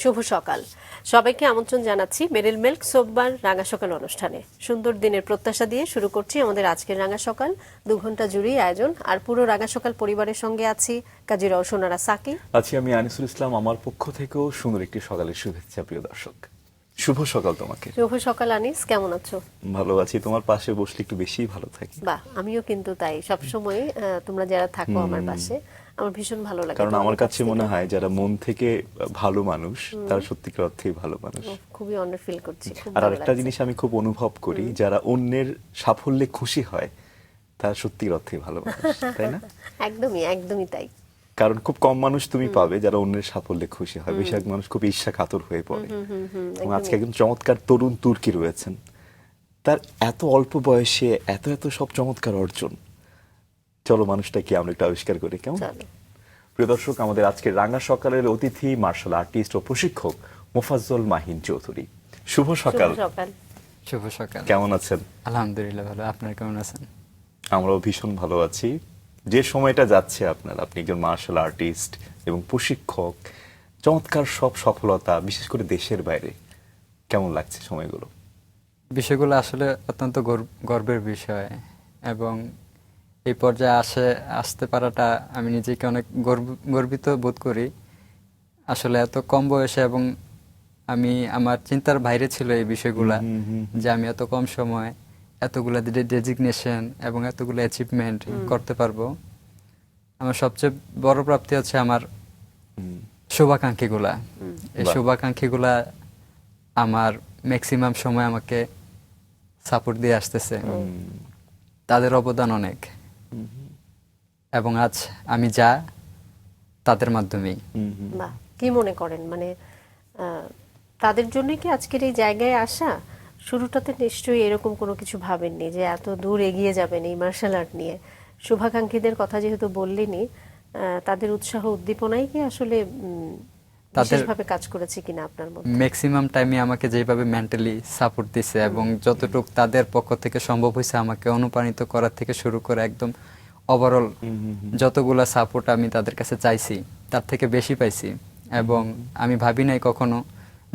শুভ সকাল। সবাইকে আমন্ত্রণ জানাচ্ছি মেরিল মিল্ক সোববার রাঙা সকাল অনুষ্ঠানে। সুন্দর দিনের প্রত্যাশা দিয়ে শুরু করছি আমাদের আজকের রাঙা সকাল। 2 ঘন্টা জুড়েই আয়োজন, আর পুরো রাঙা সকাল পরিবারের সঙ্গে আছি কাজী রওশনারা সাকি, আছি আমি আনিসুল ইসলাম। আমার পক্ষ থেকেও সুন্দর একটি সকালের শুভেচ্ছা প্রিয় দর্শক। শুভ সকাল তোমাকে। শুভ সকাল আনিস, কেমন আছো? ভালো আছি, তোমার পাশে বসলে একটু বেশিই ভালো থাকি। বাহ, আমিও কিন্তু তাই সবসময়। তোমরা যারা থাকো আমার পাশে, আমার ভীষণ ভালো লাগে। কারণ আমার তোমাদের কাছে কাছ মনে থেকে। হয় যারা মন থেকে ভালো মানুষ তারা সত্যিকার অর্থেই ভালো মানুষ। খুবই অনার ফিল করছি, খুব আর ভালো আরেকটা লাগছে। জিনিস আমি খুব অনুভব করি, যারা অন্যের সাফল্যে খুশি হয় তারা সত্যিকার অর্থেই ভালো মানুষ, তাই না? একদমই একদমই তাই। কারণ খুব কম মানুষ তুমি পাবে যারা অন্যের সাফল্যে খুশি হয়, বেশিরভাগ মানুষ খুব ঈর্ষা কাতর হয়ে পড়ে। এবং আজকে একজন চমৎকার তরুণ তুর্কি রয়েছেন, তার এত অল্প বয়সে এত এত সব চমৎকার অর্জন। চলো মানুষটাকে আমরা একটু আবিষ্কার করি, কেমন? চলো। প্রিয় দর্শক, আমাদের আজকে রাঙা সকালের অতিথি মার্শাল আর্টিস্ট ও প্রশিক্ষক মোফাজ্জল মাহিন চৌধুরী। শুভ সকাল। শুভ সকাল। শুভ সকাল। কেমন আছেন? আলহামদুলিল্লাহ ভালো, আপনারা কেমন আছেন? আমরাও ভীষণ ভালো আছি। যে সময়টা যাচ্ছে আপনার, আপনি একজন মার্শাল আর্টিস্ট এবং প্রশিক্ষক, চমৎকার সব সফলতা, বিশেষ করে দেশের বাইরে, কেমন লাগছে সময়গুলো? বিষয়গুলো আসলে অত্যন্ত গর্বের বিষয়, এবং এই পর্যায়ে আসতে পারাটা আমি নিজেকে অনেক গর্বিত বোধ করি। আসলে এত কম বয়সে, এবং আমি আমার চিন্তার বাইরে ছিল এই বিষয়গুলা, যে আমি এত কম সময় এতগুলা ডেজিগনেশন এবং এতগুলো অ্যাচিভমেন্ট করতে পারবো। আমার সবচেয়ে বড় প্রাপ্তি হচ্ছে আমার শুভাকাঙ্ক্ষীগুলা। এই বাহ। শুভাকাঙ্ক্ষীগুলা আমার ম্যাক্সিমাম সময় আমাকে সাপোর্ট দিয়ে আসতেছে, তাদের অবদান অনেক, এবং আজ আমি যা তাদের মাধ্যমেই। বাহ, কি মনে করেন মানে তাদের জন্য কি আজকের এই জায়গায় আসা? শুরুটাতে নিশ্চয়ই এরকম কোনো কিছু ভাবেননি যে এত দূর এগিয়ে যাবেন এই মার্শাল আর্ট নিয়ে। শুভাকাঙ্ক্ষীদের কথা যেহেতু বললেনই, তাদের উৎসাহ উদ্দীপনাই কি আসলে বিশেষভাবে কাজ করেছে কিনা আপনার মধ্যে? ম্যাক্সিমাম টাইমে আমাকে যেভাবে মেন্টালি সাপোর্ট দিছে, এবং যতটুকু তাদের পক্ষ থেকে সম্ভব হয়েছে আমাকে অনুপ্রাণিত করার থেকে শুরু করে একদম ওভারঅল যতগুলা সাপোর্ট আমি তাদের কাছে চাইছি তার থেকে বেশি পাইছি। এবং আমি ভাবি নাই কখনো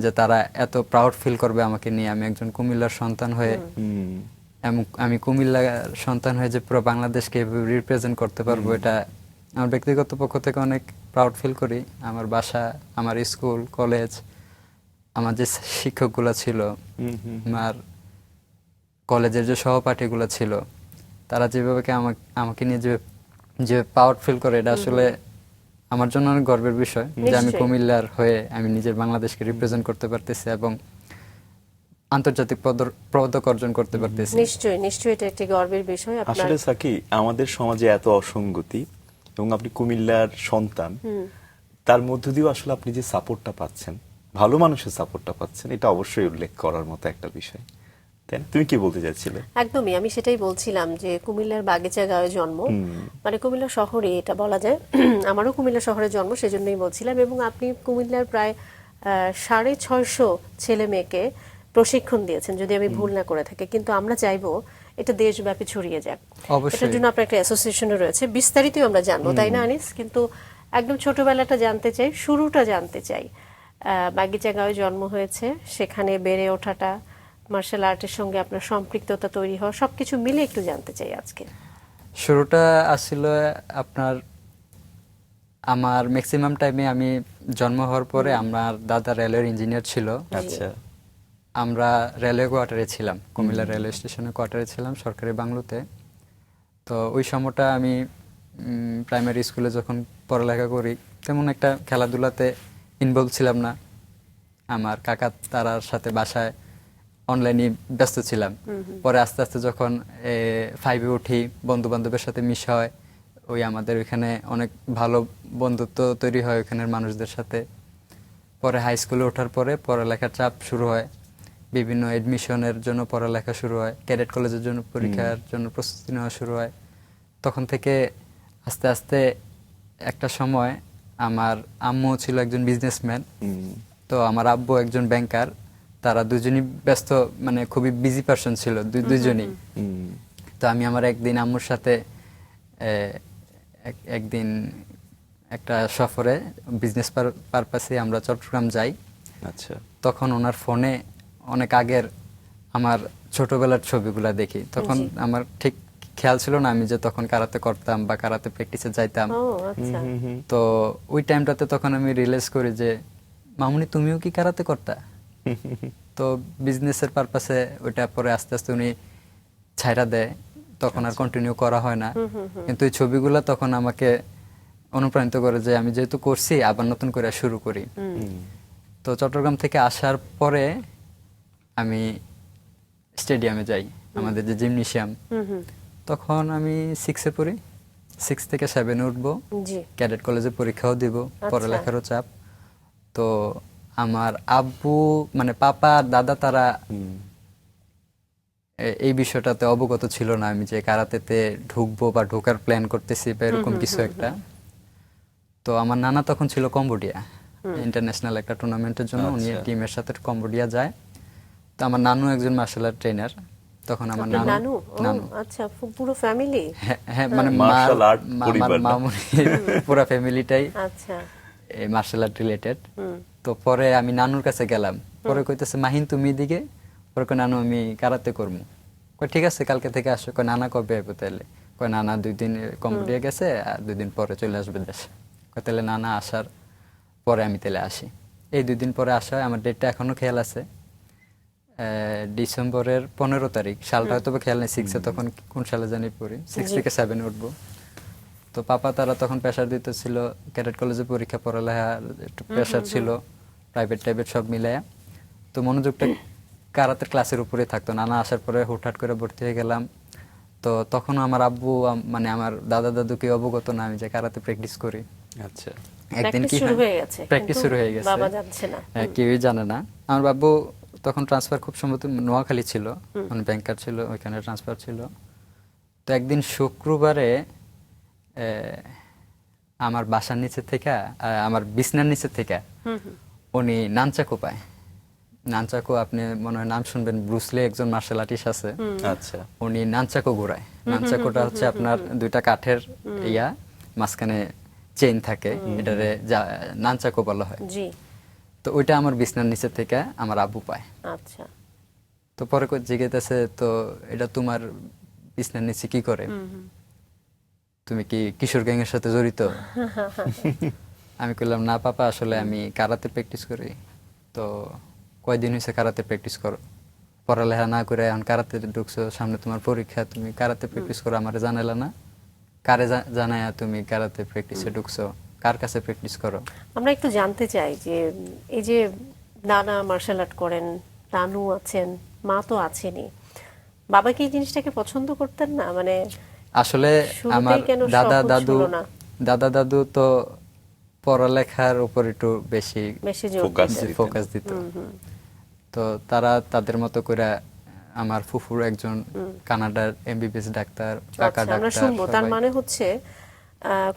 যে তারা এত প্রাউড ফিল করবে আমাকে নিয়ে। আমি একজন কুমিল্লার সন্তান হয়ে, এবং আমি কুমিল্লার সন্তান হয়ে যে পুরো বাংলাদেশকে রিপ্রেজেন্ট করতে পারবো, এটা আমার ব্যক্তিগত পক্ষ থেকে অনেক প্রাউড ফিল করি। আমার বাসা, আমার স্কুল, কলেজ, আমার যে শিক্ষকগুলো ছিল, আমার কলেজের যে সহপাঠীগুলো ছিল, তারা যেভাবে আমাকে নিয়ে যে প্রাউড ফিল করে, এটা আসলে আমার জন্য অনেক গর্বের বিষয় যে আমি নিশ্চয়ই। কুমিল্লার হয়ে আমি নিজের বাংলাদেশকে রিপ্রেজেন্ট করতে পারতেছি এবং আন্তর্জাতিক পদক অর্জন করতে পারতেছি। নিশ্চয়ই নিশ্চয়ই এটা একটি গর্বের বিষয়। আপনার আসলে সাকি, আমাদের সমাজে এত অসঙ্গতি, এবং আপনি কুমিল্লার সন্তান, তার মধ্য দিয়েও আসলে আপনি যে সাপোর্টটা পাচ্ছেন, ভালো মানুষের সাপোর্টটা পাচ্ছেন, এটা অবশ্যই উল্লেখ করার মতো একটা বিষয়। তাই না? তুমি কি বলতে চাচ্ছিলে? একদমই, আমি সেটাই বলছিলাম যে কুমিল্লার বাগেচাগাঁওয়ে জন্ম, মানে কুমিল্লা শহরে এটা বলা যায়। আমারও কুমিল্লা শহরে জন্ম, সেজন্যই বলছিলাম। এবং আপনি কুমিল্লার প্রায় 650 ছেলে মেয়েকে প্রশিক্ষণ দিয়েছেন, যদি আমি ভুল না করে থাকি। কিন্তু আমরা চাইবো এটা দেশব্যাপী ছড়িয়ে যাক। অবশ্যই। এটার জন্য আপনার একটা অ্যাসোসিয়েশনও রয়েছে, বিস্তারিত আমরা জানবো, তাই না আনিস? কিন্তু একদম ছোটবেলাটা জানতে চাই, শুরুটা জানতে চাই। বাগিচাগাঁওয়ে জন্ম হয়েছে, সেখানে বেড়ে ওঠাটা, মার্শাল আর্টের সঙ্গে আপনার সম্পৃক্ততা তৈরি হওয়া, সবকিছু মিলে একটু জানতে চাই আজকে। শুরুটা আসছিল আপনার, আমার ম্যাক্সিমাম টাইমে আমি জন্ম হওয়ার পরে আমার দাদা রেলওয়ের ইঞ্জিনিয়ার ছিল। আচ্ছা। আমরা রেলওয়ে কোয়ার্টারে ছিলাম, কুমিল্লা রেলওয়ে স্টেশনে কোয়ার্টারে ছিলাম, সরকারি বাংলোতে। তো ওই সময়টা আমি প্রাইমারি স্কুলে যখন পড়ালেখা করি, তেমন একটা খেলাধুলাতে ইনভলভ ছিলাম না। আমার কাকা তারার সাথে বাসায় অনলাইনে ব্যস্ত ছিলাম। পরে আস্তে আস্তে যখন 5-এ উঠি, বন্ধু বান্ধবের সাথে মিশা হয়, ওই আমাদের ওইখানে অনেক ভালো বন্ধুত্ব তৈরি হয় ওইখানের মানুষদের সাথে। পরে হাই স্কুলে ওঠার পরে পড়ালেখার চাপ শুরু হয়, বিভিন্ন এডমিশনের জন্য পড়ালেখা শুরু হয়, ক্যাডেট কলেজের জন্য পরীক্ষার জন্য প্রস্তুতি নেওয়া শুরু হয়। তখন থেকে আস্তে আস্তে একটা সময়, আমার আম্মু ছিল একজন বিজনেসম্যান, তো আমার আব্বু একজন ব্যাংকার। তারা দুজনই ব্যস্ত, মানে খুবই বিজি পার্সন ছিল দুজনই। তো আমি আমার একদিন আম্মুর সাথে একদিন একটা সফরে বিজনেস পারপাসে আমরা চট্টগ্রাম যাই। আচ্ছা তখন ওনার ফোনে অনেক আগের আমার ছোটবেলার ছবিগুলা দেখি, তখন আমার ঠিক খেয়াল ছিল না আমি যে তখন কারাতে করতাম বা কারাতে প্র্যাকটিসে যাইতাম। ও আচ্ছা। তো ওই টাইমটাতে তখন আমি রিয়েলাইজ করি যে মামুনি তুমিও কি কারাতে করতা। তো বিজনেসের পারপাসে ওইটা পরে আস্তে আস্তে উনি ছাইরা দেয়, তখন আর কন্টিনিউ করা হয় না। কিন্তু এই ছবিগুলো তখন আমাকে অনুপ্রাণিত করে যে আমি যেহেতু করছি আবার নতুন করে শুরু করি। তো চট্টগ্রাম থেকে আসার পরে আমি স্টেডিয়ামে যাই, আমাদের যে জিমনেশিয়াম। তখন আমি 6-এ পড়ি, 6 থেকে 7-এ উঠবো, জি ক্যাডেট কলেজে পরীক্ষাও দিব, পড়ালেখারও চাপ। তো আমার আব্বু মানে পাপা আর দাদা তারা এই বিষয়টাতে অবগত ছিল না আমি যে কারাতেতে ঢুকবো বা ঢোকার প্ল্যান করতেছি বা এরকম কিছু একটা। তো আমার নানা তখন ছিল কম্বোডিয়া, ইন্টারন্যাশনাল একটা টুর্নামেন্টের জন্য উনি টিমের সাথে কম্বোডিয়া যায়। তো আমার নানু একজন মার্শাল আর্ট ট্রেনার, তখন আমার আপনার নানু নানু আচ্ছা পুরো ফ্যামিলি। হ্যাঁ মানে মার্শাল আর্ট আমার পরিবার না। মামুনি পুরো ফ্যামিলিটাই আচ্ছা মার্শাল আর্ট রিলেটেড। তো পরে আমি নানুর কাছে গেলাম, পরে কইতেছে মাহিন তুমি দিকে, পরে কই নানু আমি কারাতে করবো। কই ঠিক আছে কালকে থেকে আসো। কই নানা কবে আসবে তাহলে? কই নানা 2 দিন কম্বোডিয়া গেছে আর 2 দিন পরে চলে আসবে দেশে। কই তাহলে নানা আসার পরে আমি তাহলে আসি। এই 2 দিন পরে আসা হয়, আমার ডেটটা এখনো খেয়াল আছে, ডিসেম্বরের 15 তারিখ। সালটা হয়তো বা খেয়াল নেই, 6-এ তখন কোন সালে জানি পড়ি, 6 থেকে 7-এ উঠবো। তো পাপা তারা তখন প্রেশার দিতেছিল, ক্যাডেট কলেজে পরীক্ষা, পড়ালেখা একটু প্রেশার ছিল, প্রাইভেট টাইভেট সব মিলায়া। তো মনোযোগটা কারাতের ক্লাসের উপরে থাকতো। নানা আসার পরে হুটহাট করে ভর্তি হয়ে গেলাম। তো তখন আমার আব্বু মানে আমার দাদা দাদুকে অবগত না আমি যে কারাতে প্র্যাকটিস করি। আচ্ছা একদিন প্র্যাকটিস কি শুরু হয়ে গেছে, প্র্যাকটিস কিন্তু শুরু হয়ে গেছে, বাবা জানছে না। কেউই জানে না। আমার বাবু তখন ট্রান্সফার খুব সম্ভবত নোয়াখালী ছিল, মানে ব্যাংকার ছিল, ওইখানে ট্রান্সফার ছিল। তো একদিন শুক্রবারে আমার বাসার নিচে থেকে আমার বিছনার নিচে থেকে উনি নানচাকু পায়। নানচাকু আপনি মনে হয় নাম শুনবেন, ব্রুসলি একজন মার্শাল আর্টিস্ট আছে, আচ্ছা উনি নানচাকু ঘোরায়। নানচাকুটা হচ্ছে আপনার 2টা কাঠের মাঝখানে চেইন থাকে, এটারে নানচাকু বলা হয়। জি তো ওইটা আমার বিছনার নিচে থেকে আমার আব্বু পায়। আচ্ছা তো পরে জিজ্ঞেস, তো এটা তোমার বিছনার নিচে কি করে? তুমি কি কিশোর গ্যাং এর সাথে জড়িত? আমি বললাম না পাপা, আসলে আমি কারাতে প্র্যাকটিস করি। তো কয়দিন হয়েছে কারাতে প্র্যাকটিস করো? পড়ালেখা না করে এখন কারাতে ঢুকছো, সামনে তোমার পরীক্ষা, তুমি কারাতে প্র্যাকটিস করো, আমারে জানাইলা না? কারে জানায়া তুমি কারাতে প্র্যাকটিসে ঢুকছো? কার কাছে প্র্যাকটিস করো? আমরা একটু জানতে চাই যে এই যে নানা মার্শাল আর্ট করেন, নানু আছেন, মা তো আছেনই, বাবা কি এই জিনিসটাকে পছন্দ করতেন না? মানে আসলে শুরুতেই আমার কেন দাদা সহজ দাদু হলো না? তো পড়ালেখার উপর একটু বেশি বেশি জোর ফোকাস দিতেন। ফোকাস দিত। তো তারা তাদের মতো করে, আমার ফুফুর একজন কানাডার এমবিবিএস ডাক্তার, কাকা আচ্ছা, আমরা ডাক্তার, শুনবো। তার সবাই। মানে হচ্ছে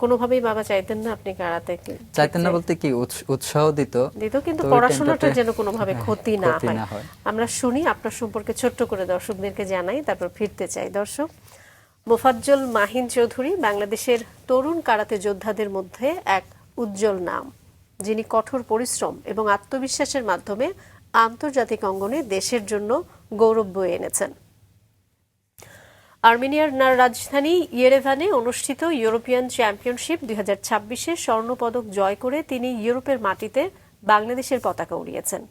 কোনোভাবেই বাবা চাইতেন না আপনি কারাতে চাইতেন না বলতে কি, উৎসাহ দিত, দিত, কিন্তু তো ওই পড়াশোনাটা টাইমটাতে যেন কোনোভাবে ক্ষতি না না হয়। হয়। আমরা শুনি আপনার সম্পর্কে ছোট্ট করে দর্শকদেরকে জানাই, তারপর ফিরতে চাই। দর্শক, মোফাজ্জল মাহিন চৌধুরী বাংলাদেশের তরুণ কারাতে যোদ্ধাদের মধ্যে এক উজ্জ্বল নাম, যিনি কঠোর পরিশ্রম এবং আত্মবিশ্বাসের মাধ্যমে আন্তর্জাতিক অঙ্গনে দেশের জন্য গৌরব বয়ে এনেছেন। আর্মেনিয়ার রাজধানী ইয়েরেভানে অনুষ্ঠিত ইউরোপিয়ান চ্যাম্পিয়নশিপ 2026-এ স্বর্ণপদক জয় করে তিনি ইউরোপের মাটিতে বাংলাদেশের পতাকা উড়িয়েছেন।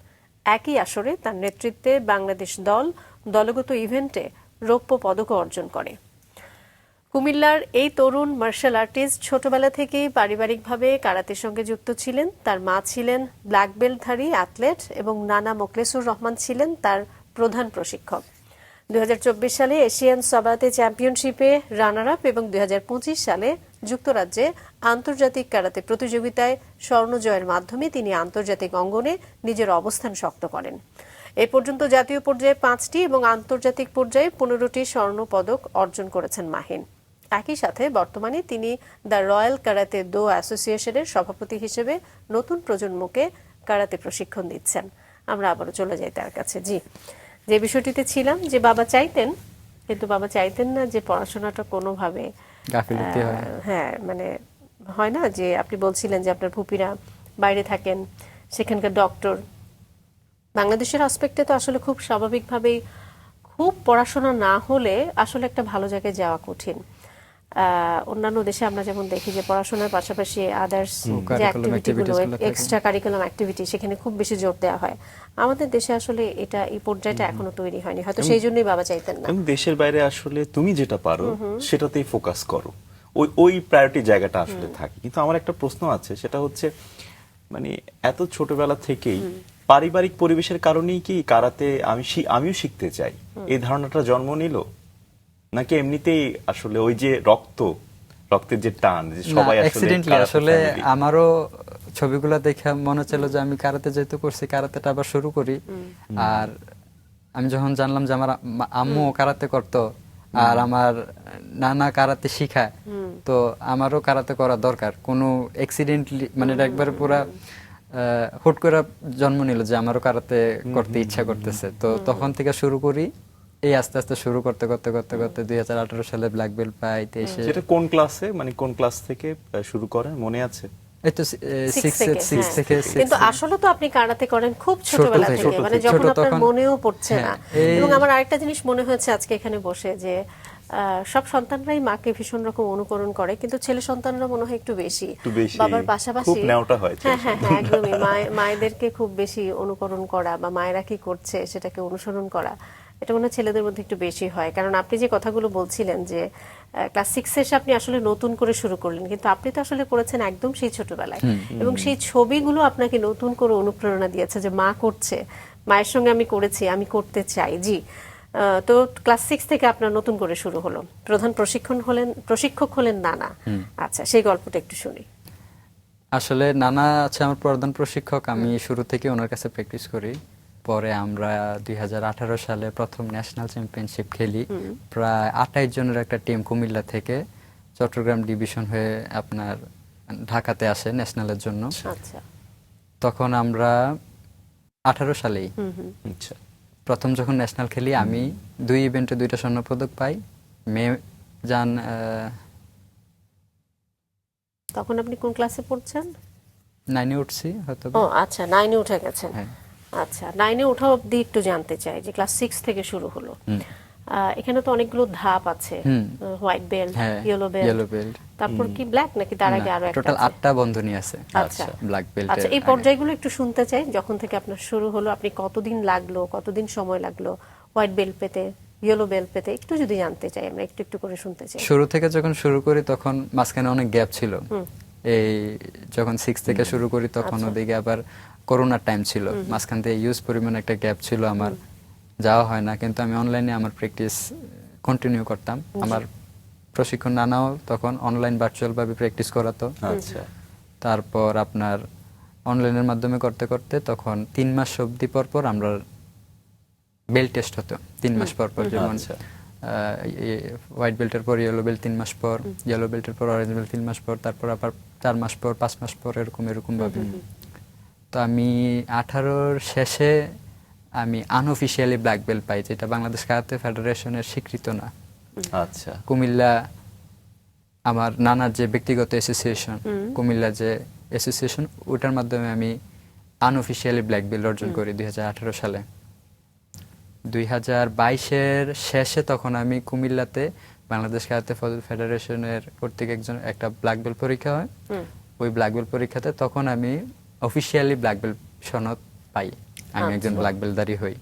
একই আসরে তার নেতৃত্বে বাংলাদেশ দল দলগত ইভেন্টে রৌপ্য পদকও অর্জন করে। কুমিল্লার এই তরুণ মার্শাল আর্টিস্ট ছোটবেলা থেকেই পারিবারিকভাবে কারাতের সঙ্গে যুক্ত ছিলেন। তার মা ছিলেন ব্ল্যাক বেল্টধারী অ্যাথলেট এবং নানা মোখলেসুর রহমান ছিলেন তার প্রধান প্রশিক্ষক। 2024 সালে এশিয়ান সাবাতে চ্যাম্পিয়নশিপে রানার আপ এবং 2025 সালে যুক্তরাজ্যে আন্তর্জাতিক কারাতে প্রতিযোগিতায় স্বর্ণ জয়ের মাধ্যমে তিনি আন্তর্জাতিক অঙ্গনে নিজের অবস্থান শক্ত করেন। এ পর্যন্ত জাতীয় পর্যায়ে 5টি এবং আন্তর্জাতিক পর্যায়ে 15টি স্বর্ণ পদক অর্জন করেছেন মাহিন। একই সাথে বর্তমানে তিনি দ্য রয়্যাল কারাতে দো অ্যাসোসিয়েশনের সভাপতি হিসেবে নতুন প্রজন্মকে কারাতে প্রশিক্ষণ দিচ্ছেন। আমরা আবারও চলে যাই তার কাছে। জি, যে বিষয়টিতে ছিলাম, যে বাবা চাইতেন, কিন্তু বাবা চাইতেন না যে পড়াশোনাটা কোনোভাবে গাফিলতি হয়। হ্যাঁ, মানে হয় না যে আপনি বলছিলেন যে আপনার ফুপিরা বাইরে থাকেন, সেখানকার ডক্টর, বাংলাদেশের আসপেক্টে তো আসলে খুব স্বাভাবিকভাবেই খুব পড়াশোনা না হলে আসলে একটা ভালো জায়গায় যাওয়া কঠিন। অন্যান্য দেশে আমরা যেমন দেখি যে পড়াশোনার পাশাপাশি আদার্স যে curriculum অ্যাক্টিভিটিগুলো, activities গুলো থাকে। এক্সট্রা কারিকুলাম অ্যাক্টিভিটি, সেখানে খুব বেশি জোর দেওয়া হয়। আমাদের দেশে আসলে এই পর্যায়টা এখনো তৈরি হয়নি, হয়তো সেই জন্যই বাবা চাইতেন না। এবং দেশের বাইরে আসলে তুমি যেটা পারো সেটাতেই ফোকাস করো, ওই প্রায়োরিটি জায়গাটা আসলে থাকে। কিন্তু আমার একটা প্রশ্ন আছে, সেটা হচ্ছে মানে এত ছোটবেলা থেকেই পারিবারিক পরিবেশের কারণেই কি কারাতে আমিও শিখতে চাই এই ধারণাটা জন্ম নিল, নাকি এমনিতেই আসলে ওই যে রক্তের যে টান, যে সবাই আসলে অ্যাক্সিডেন্টলি কারাতে আসলে family? আমারও ছবিগুলো দেখে মনে হচ্ছিল যে আমি কারাতে যেহেতু করছি, কারাতেটা আবার শুরু করি। আর আমি যখন জানলাম যে আমার আম্মু কারাতে করতো আর আমার নানা কারাতে শিখায়, তো আমারও কারাতে করা দরকার। কোনো অ্যাক্সিডেন্টলি মানে এটা একবারে পুরা হুট করে জন্ম নিল যে আমারও কারাতে করতে ইচ্ছা করতেছে। তো তখন থেকে শুরু করি, এই আস্তে আস্তে শুরু করতে করতে করতে করতে 2018 সালে ব্ল্যাক বেল্ট পাই। 23-এ যেটা কোন ক্লাসে, মানে কোন ক্লাস থেকে শুরু করেন মনে আছে? এই তো Six 6 থেকে হ্যাঁ। কিন্তু আসলে তো আপনি কারাতে করেন খুব ছোট ছোটবেলা থেকে, থেকে, ছোট মানে থেকে। যখন ছোট আপনার তখন- মনেও পড়ছে না। হ্যাঁ, এই- এবং আমার আরেকটা জিনিস মনে হয়েছে আজকে এখানে বসে যে সব সন্তানরাই মাকে ভীষণ রকম অনুকরণ করে, কিন্তু ছেলে সন্তানরা মনে হয় একটু বেশি বাবার পাশাপাশি। খুব নেওটা হয় হ্যাঁ হ্যাঁ হ্যাঁ, একদমই মায়েদেরকে খুব বেশি অনুকরণ করা বা মায়েরা কি করছে সেটাকে অনুসরণ করা, এটা মনে হয় ছেলেদের মধ্যে একটু বেশি হয়। কারণ আপনি যে কথাগুলো বলছিলেন যে ক্লাস 6 এসে আপনি আসলে নতুন করে শুরু করলেন, কিন্তু আপনি তো আসলে করেছেন একদম সেই ছোটবেলায়, এবং সেই ছবিগুলো আপনাকে নতুন করে অনুপ্রেরণা দিয়েছে যে মা করছে, মায়ের সঙ্গে আমি করেছি, আমি করতে চাই। জি, তো ক্লাস 6 থেকে আপনার নতুন করে শুরু হলো, প্রধান প্রশিক্ষক হলেন নানা। আচ্ছা, সেই গল্পটা একটু শুনি। আসলে নানা আছে আমার প্রধান প্রশিক্ষক, আমি শুরু থেকে ওনার কাছে প্র্যাকটিস করি। পরে আমরা 2018 সালে প্রথম ন্যাশনাল চ্যাম্পিয়নশিপ খেলি। প্রায় 28 জনের একটা টিম কুমিল্লা থেকে চট্টগ্রাম ডিভিশন হয়ে আপনার ঢাকাতে আসে ন্যাশনালের জন্য। আচ্ছা, তখন আমরা 18 সালেই আচ্ছা, প্রথম যখন ন্যাশনাল খেলি, আমি 2 ইভেন্টে 2টা স্বর্ণপদক পাই। মেয়ে যান তখন আপনি কোন ক্লাসে পড়ছেন? 9-এ উঠছি হয়তো। ও আচ্ছা, 9-এ উঠে গেছেন। হ্যাঁ। আচ্ছা, 9-এ ওঠা অবধি একটু জানতে চাই যে ক্লাস 6 থেকে শুরু হলো। এখানে তো অনেকগুলো ধাপ আছে, white belt, yellow yellow belt, belt, তারপর কি ব্ল্যাক, নাকি তার আগে আরো একটা টোটাল আছে? 8টা বন্ধনী আছে আচ্ছা ব্ল্যাক বেল্ট। আচ্ছা, এই পর্যায়গুলো একটু শুনতে চাই। যখন থেকে আপনার শুরু হলো, আপনি কতদিন লাগলো, কতদিন সময় লাগলো হোয়াইট বেল্ট পেতে, ইয়েলো বেল্ট পেতে, একটু যদি জানতে চাই, আমরা একটু একটু করে শুনতে চাই। শুরু থেকে যখন শুরু করি তখন মাঝখানে অনেক গ্যাপ ছিল। এই যখন 6 থেকে শুরু করি তখন ওদিকে আবার করোনার টাইম ছিল, মাঝখান থেকে ইউজ পরিমাণ একটা গ্যাপ ছিল, আমার যাওয়া হয় না। কিন্তু আমি অনলাইনে আমার প্র্যাকটিস কন্টিনিউ করতাম। আমার প্রশিক্ষণ নানাও তখন অনলাইন ভার্চুয়াল ভাবে প্র্যাকটিস করাতো। আচ্ছা, তারপর আপনার অনলাইনের মাধ্যমে করতে করতে তখন 3 মাস অবধি পর পর আমরা বেল্ট টেস্ট হতো 3 মাস পর পর। যেমন আচ্ছা। হোয়াইট বেল্টের পর ইয়েলো বেল্ট 3 মাস পর, ইয়েলো বেল্টের পর অরেঞ্জ বেল্ট 3 মাস পর, তারপর আবার 4 মাস পর, 5 মাস পর, এরকম ভাবে। তো আমি 18-র শেষে আমি আনঅফিশিয়ালি ব্ল্যাক বেল্ট পাই, যেটা বাংলাদেশ কারাতে ফেডারেশনের স্বীকৃত না। আচ্ছা, কুমিল্লা আমার নানার যে ব্যক্তিগত অ্যাসোসিয়েশন, কুমিল্লা যে অ্যাসোসিয়েশন, ওটার মাধ্যমে আমি আনঅফিশিয়ালি ব্ল্যাক বেল্ট অর্জন করি 2018 সালে। 2022-এর শেষে তখন আমি কুমিল্লাতে বাংলাদেশ কারাতে ফেডারেশনের কর্তৃক একটা ব্ল্যাক বেল্ট পরীক্ষা হয়। ওই ব্ল্যাক বেল্ট পরীক্ষাতে তখন আমি অফিশিয়ালি ব্ল্যাক বেল্ট সনদ পাই, আমি একজন ব্ল্যাক বেল্টধারী হই।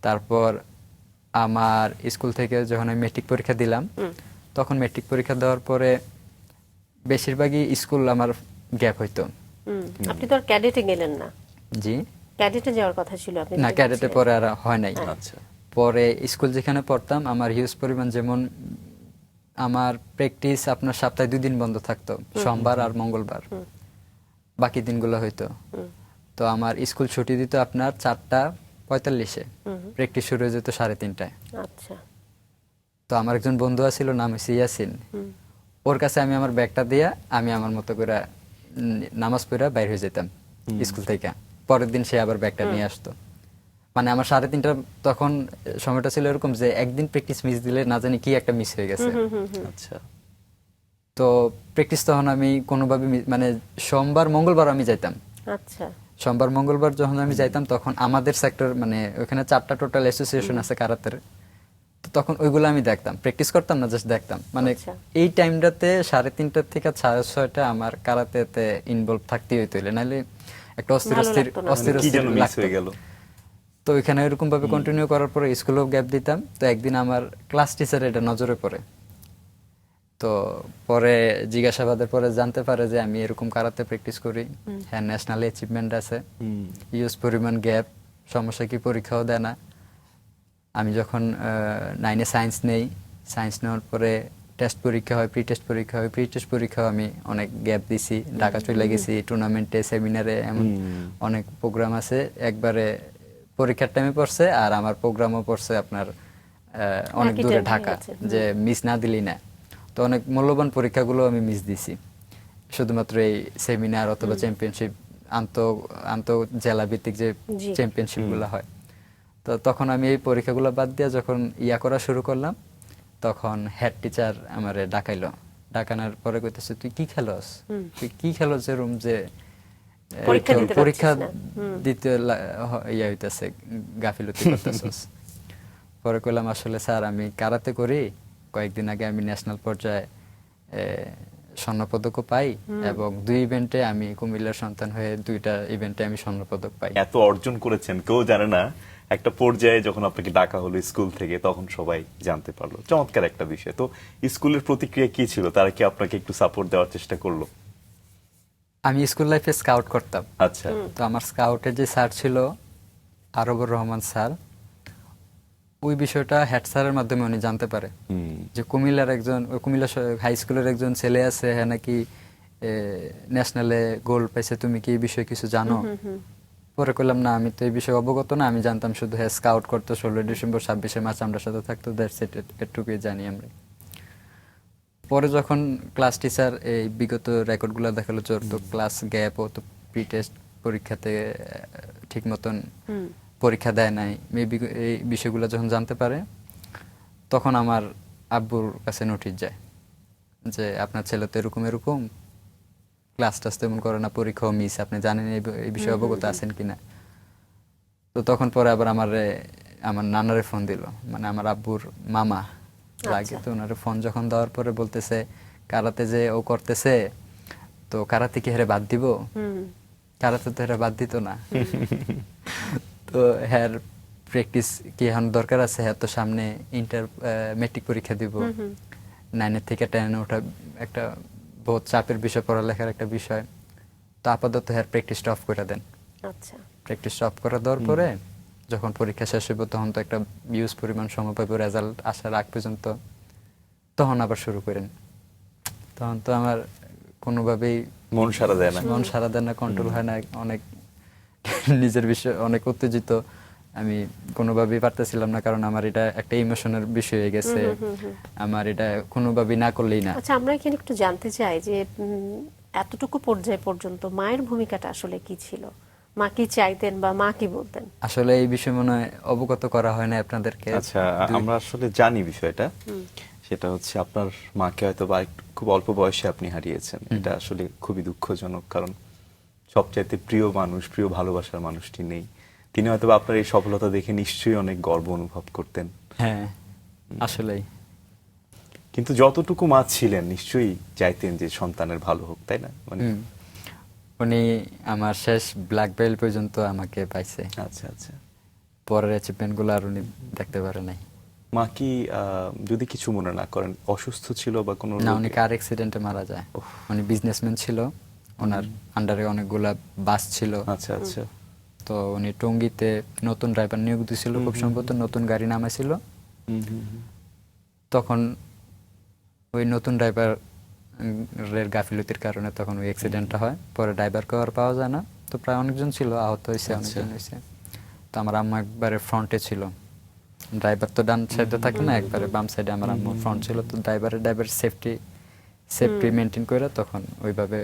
তারপর আমার স্কুল থেকে যখন আমি মেট্রিক পরীক্ষা দিলাম, তখন মেট্রিক পরীক্ষা দেওয়ার পরে বেশিরভাগই স্কুল আমার গ্যাপ হইতো। আপনি তো আর ক্যাডেটে গেলেন না? জি, ক্যাডেটে যাওয়ার কথা ছিল, আপনি না, ক্যাডেটে পরে আর হয় নাই। আচ্ছা, পরে স্কুল যেখানে পড়তাম আমার হিউজ পরিমাণ, যেমন আমার প্র্যাকটিস আপনার সপ্তাহে 2 দিন বন্ধ থাকতো, সোমবার আর মঙ্গলবার, বাকি দিনগুলো হইতো। তো আমার স্কুল ছুটি দিত আপনার 4:45-এ, প্র্যাকটিস শুরু হয়ে যেত 3:30টায়। আচ্ছা, তো আমার একজন বন্ধু আছিল, নাম হচ্ছে ইয়াসিন। ওর কাছে আমি আমার ব্যাগটা দিয়া আমি আমার মতো করে নামাজ পড়া বাইর হয়ে যেতাম স্কুল থেকে। পরের দিন সে আবার ব্যাগটা নিয়ে আসতো। মানে আমার 3:30 তখন সময়টা ছিল এরকম যে একদিন প্র্যাকটিস মিস দিলে না জানি কি একটা মিস হয়ে গেছে। আচ্ছা, তো প্র্যাকটিস তখন আমি কোনোভাবে মানে সোমবার মঙ্গলবার আমি যাইতাম। আচ্ছা, সোমবার মঙ্গলবার যখন আমি যাইতাম তখন আমাদের সেক্টর মানে ওখানে 4টা টোটাল অ্যাসোসিয়েশন আছে কারাতের, তো তখন ওইগুলো আমি দেখতাম, প্র্যাকটিস করতাম না, জাস্ট দেখতাম। মানে আচ্ছা। এই টাইমটাতে 3:30 থেকে 6:30 আমার কারাতেতে ইনভলভ থাকতেই হইতো, নাহলে একটা অস্থির ভালো অস্থির লাগতো না। অস্থির কি যেন অস্থির মিস লাগতো। হয়ে গেল। তো এখানে এরকম ভাবে কন্টিনিউ করার পরে স্কুলেও গ্যাপ দিতাম। তো একদিন আমার ক্লাস টিচার এটা নজরে পড়ে, তো পরে জিজ্ঞাসাবাদের পরে জানতে পারে যে আমি এরকম কারাতে প্র্যাকটিস করি, হ্যাঁ ন্যাশনাল অ্যাচিভমেন্ট আছে, ইউজ পরিমাণ গ্যাপ, সমস্যা কি পরীক্ষাও দেয় না। আমি যখন 9-এ সায়েন্স নেই, সায়েন্স নেওয়ার পরে টেস্ট পরীক্ষা হয়, প্রি টেস্ট পরীক্ষা হয়, প্রি টেস্ট পরীক্ষাও আমি অনেক গ্যাপ দিছি, ঢাকা চলে গেছি টুর্নামেন্টে, সেমিনারে, এমন অনেক প্রোগ্রাম আছে একবারে পরীক্ষার টাইমে পড়ছে, আর আমার প্রোগ্রামও পড়ছে আপনার অনেক একই দূরে time এ ঢাকা, গেছে। যে মিস না দিলেই না। তো অনেক মূল্যবান পরীক্ষাগুলো আমি মিস দিছি শুধুমাত্র এই সেমিনার অথবা চ্যাম্পিয়নশিপ, আন্ত জেলা ভিত্তিক যে জি। চ্যাম্পিয়নশিপ গুলো হয়। তো তখন আমি এই পরীক্ষাগুলো বাদ দিয়ে যখন করা শুরু করলাম, তখন হেড টিচার আমারে ডাকাইলো, ডাকানোর পরে কইতেছে তুই কি খেলস, তুই কি খেলস এরম যে পরীক্ষা দিতে পরীক্ষা পারছিস না। দিতে হইতেছে, গাফিলতি করতেছস। পরে কইলাম আসলে স্যার আমি কারাতে করি, কয়েকদিন আগে আমি ন্যাশনাল পর্যায়ে স্বর্ণপদকও পাই, এবং 2 ইভেন্টে আমি কুমিল্লার সন্তান হয়ে 2টা ইভেন্টে আমি স্বর্ণপদক পাই। এত অর্জন করেছেন, কেউ জানে না। একটা পর্যায়ে যখন আপনাকে ডাকা হলো স্কুল থেকে, তখন সবাই জানতে পারলো। চমৎকার একটা বিষয়। তো স্কুলের প্রতিক্রিয়া কি ছিল? তারা কি আপনাকে একটু সাপোর্ট দেওয়ার চেষ্টা করলো? আমি স্কুল লাইফে স্কাউট করতাম। আচ্ছা। তো আমার স্কাউটের যে স্যার ছিল আরবুর রহমান স্যার, ওই বিষয়টা হেড স্যারের মাধ্যমে উনি জানতে পারে যে কুমিল্লার একজন, কুমিল্লা হাই স্কুলের একজন ছেলে আছে, হ্যাঁ নাকি ন্যাশনালে গোল্ড পাইছে, তুমি কি এই বিষয়ে কিছু জানো? পরে কইলাম না আমি তো এই বিষয়ে অবগত না, আমি জানতাম শুধু হ্যাঁ স্কাউট করতো 16 ডিসেম্বর 26শে মার্চ আমরা সাথে থাকতো, দ্যাটস ইট, এটুকুই জানি আমরা। পরে যখন ক্লাস টিচার এই বিগত রেকর্ডগুলো দেখালো, তো ক্লাস গ্যাপ ও তো প্রি টেস্ট পরীক্ষাতে ঠিক মতন পরীক্ষা দেয় নাই, মেবি এই বিষয়গুলো যখন জানতে পারে, তখন আমার আব্বুর কাছে নোটিশ যায় যে আপনার ছেলে তো এরকম এরকম, ক্লাস টাস তেমন করে না, পরীক্ষাও মিস, আপনি জানেন এই বিষয়ে অবগত আছেন কিনা? তো তখন পরে আবার আমার নানারে ফোন দিল, মানে আমার আব্বুর মামা লাগে, তো ওনারে ফোন যখন দেওয়ার পরে বলতেছে কারাতে যে ও করতেছে, তো কারাতে কি হেরে বাদ দিব? কারাতে তো হেরে বাদ দিত না। তো হ্যাঁ প্র্যাকটিস কি এখন দরকার আছে, হ্যাঁ তো সামনে মেট্রিক পরীক্ষা দিব, 9 থেকে 10 ওঠা একটা বহুত চাপের বিষয়, পড়ালেখার একটা বিষয়, তো আপাতত হ্যাঁ প্র্যাকটিসটা অফ করে দেন। আচ্ছা। প্র্যাকটিসটা অফ করে দেওয়ার পরে যখন পরীক্ষা শেষ হইব, তখন তো একটা বিউজ পরিমাণ সময় পাবো রেজাল্ট আসার আগ পর্যন্ত, তখন আবার শুরু করেন। তখন তো আমার কোনোভাবেই মন সাড়া দেয় না। মন সারা দেয় না, কন্ট্রোল হয় না, অনেক নিজের বিষয় অনেক উত্তেজিত, আমি কোনোভাবেই পারতেছিলাম না, কারণ আমার এটা একটা ইমোশনের বিষয় হয়ে গেছে, আমার এটা কোনোভাবেই না করলেই না। আচ্ছা, আমরা এখানে একটু জানতে চাই যে এতটুকু পর্যায় পর্যন্ত মায়ের ভূমিকাটা আসলে কি ছিল? মা কি চাইতেন বা মা কি বলতেন? আসলে এই বিষয়ে মনে হয় অবগত করা হয় না আপনাদেরকে। আচ্ছা, আমরা আসলে জানি বিষয়টা। সেটা হচ্ছে আপনার মাকে হয়তো বা খুব অল্প বয়সে আপনি হারিয়েছেন। এটা আসলে খুবই দুঃখজনক, কারণ সবচাইতে প্রিয় মানুষ, প্রিয় ভালোবাসার মানুষটি নেই। তিনি হয়তো বা আপনার এই সফলতা দেখে নিশ্চয়ই অনেক গর্ব অনুভব করতেন। হ্যাঁ আসলেই। কিন্তু যতটুকু মা ছিলেন, নিশ্চয়ই চাইতেন যে সন্তানের ভালো হোক, তাই না? মানে উনি আমার শেষ ব্ল্যাক বেল্ট পর্যন্ত আমাকে পাইছে। আচ্ছা আচ্ছা। পরের অ্যাচিভমেন্ট গুলো আর উনি দেখতে পারে নাই। মা কি যদি কিছু মনে না করেন অসুস্থ ছিল বা কোনো না, উনি কার অ্যাক্সিডেন্টে মারা যায়। উনি বিজনেসম্যান ছিল, ওনার আন্ডারে অনেকগুলা বাস ছিল। আচ্ছা আচ্ছা। তো উনি টঙ্গীতে নতুন ড্রাইভার নিয়োগ দিয়েছিল, খুব সম্ভবত নতুন গাড়ি নামাইছিল। তখন ওই নতুন ড্রাইভার এর গাফিলতির কারণে তখন ওই অ্যাক্সিডেন্টটা হয়। পরে ড্রাইভারকে আর পাওয়া যায় না। তো প্রায় অনেকজন ছিল, আহত হয়েছে, অনেকজন হয়েছে। তো আমার আম্মা একবারে ফ্রন্টে ছিল, ড্রাইভার তো ডান সাইডে থাকে না, একবারে বাম সাইডে আমার আম্মু ফ্রন্ট ছিল। তো ড্রাইভার সেফটি মেনটেন করে তখন ওইভাবে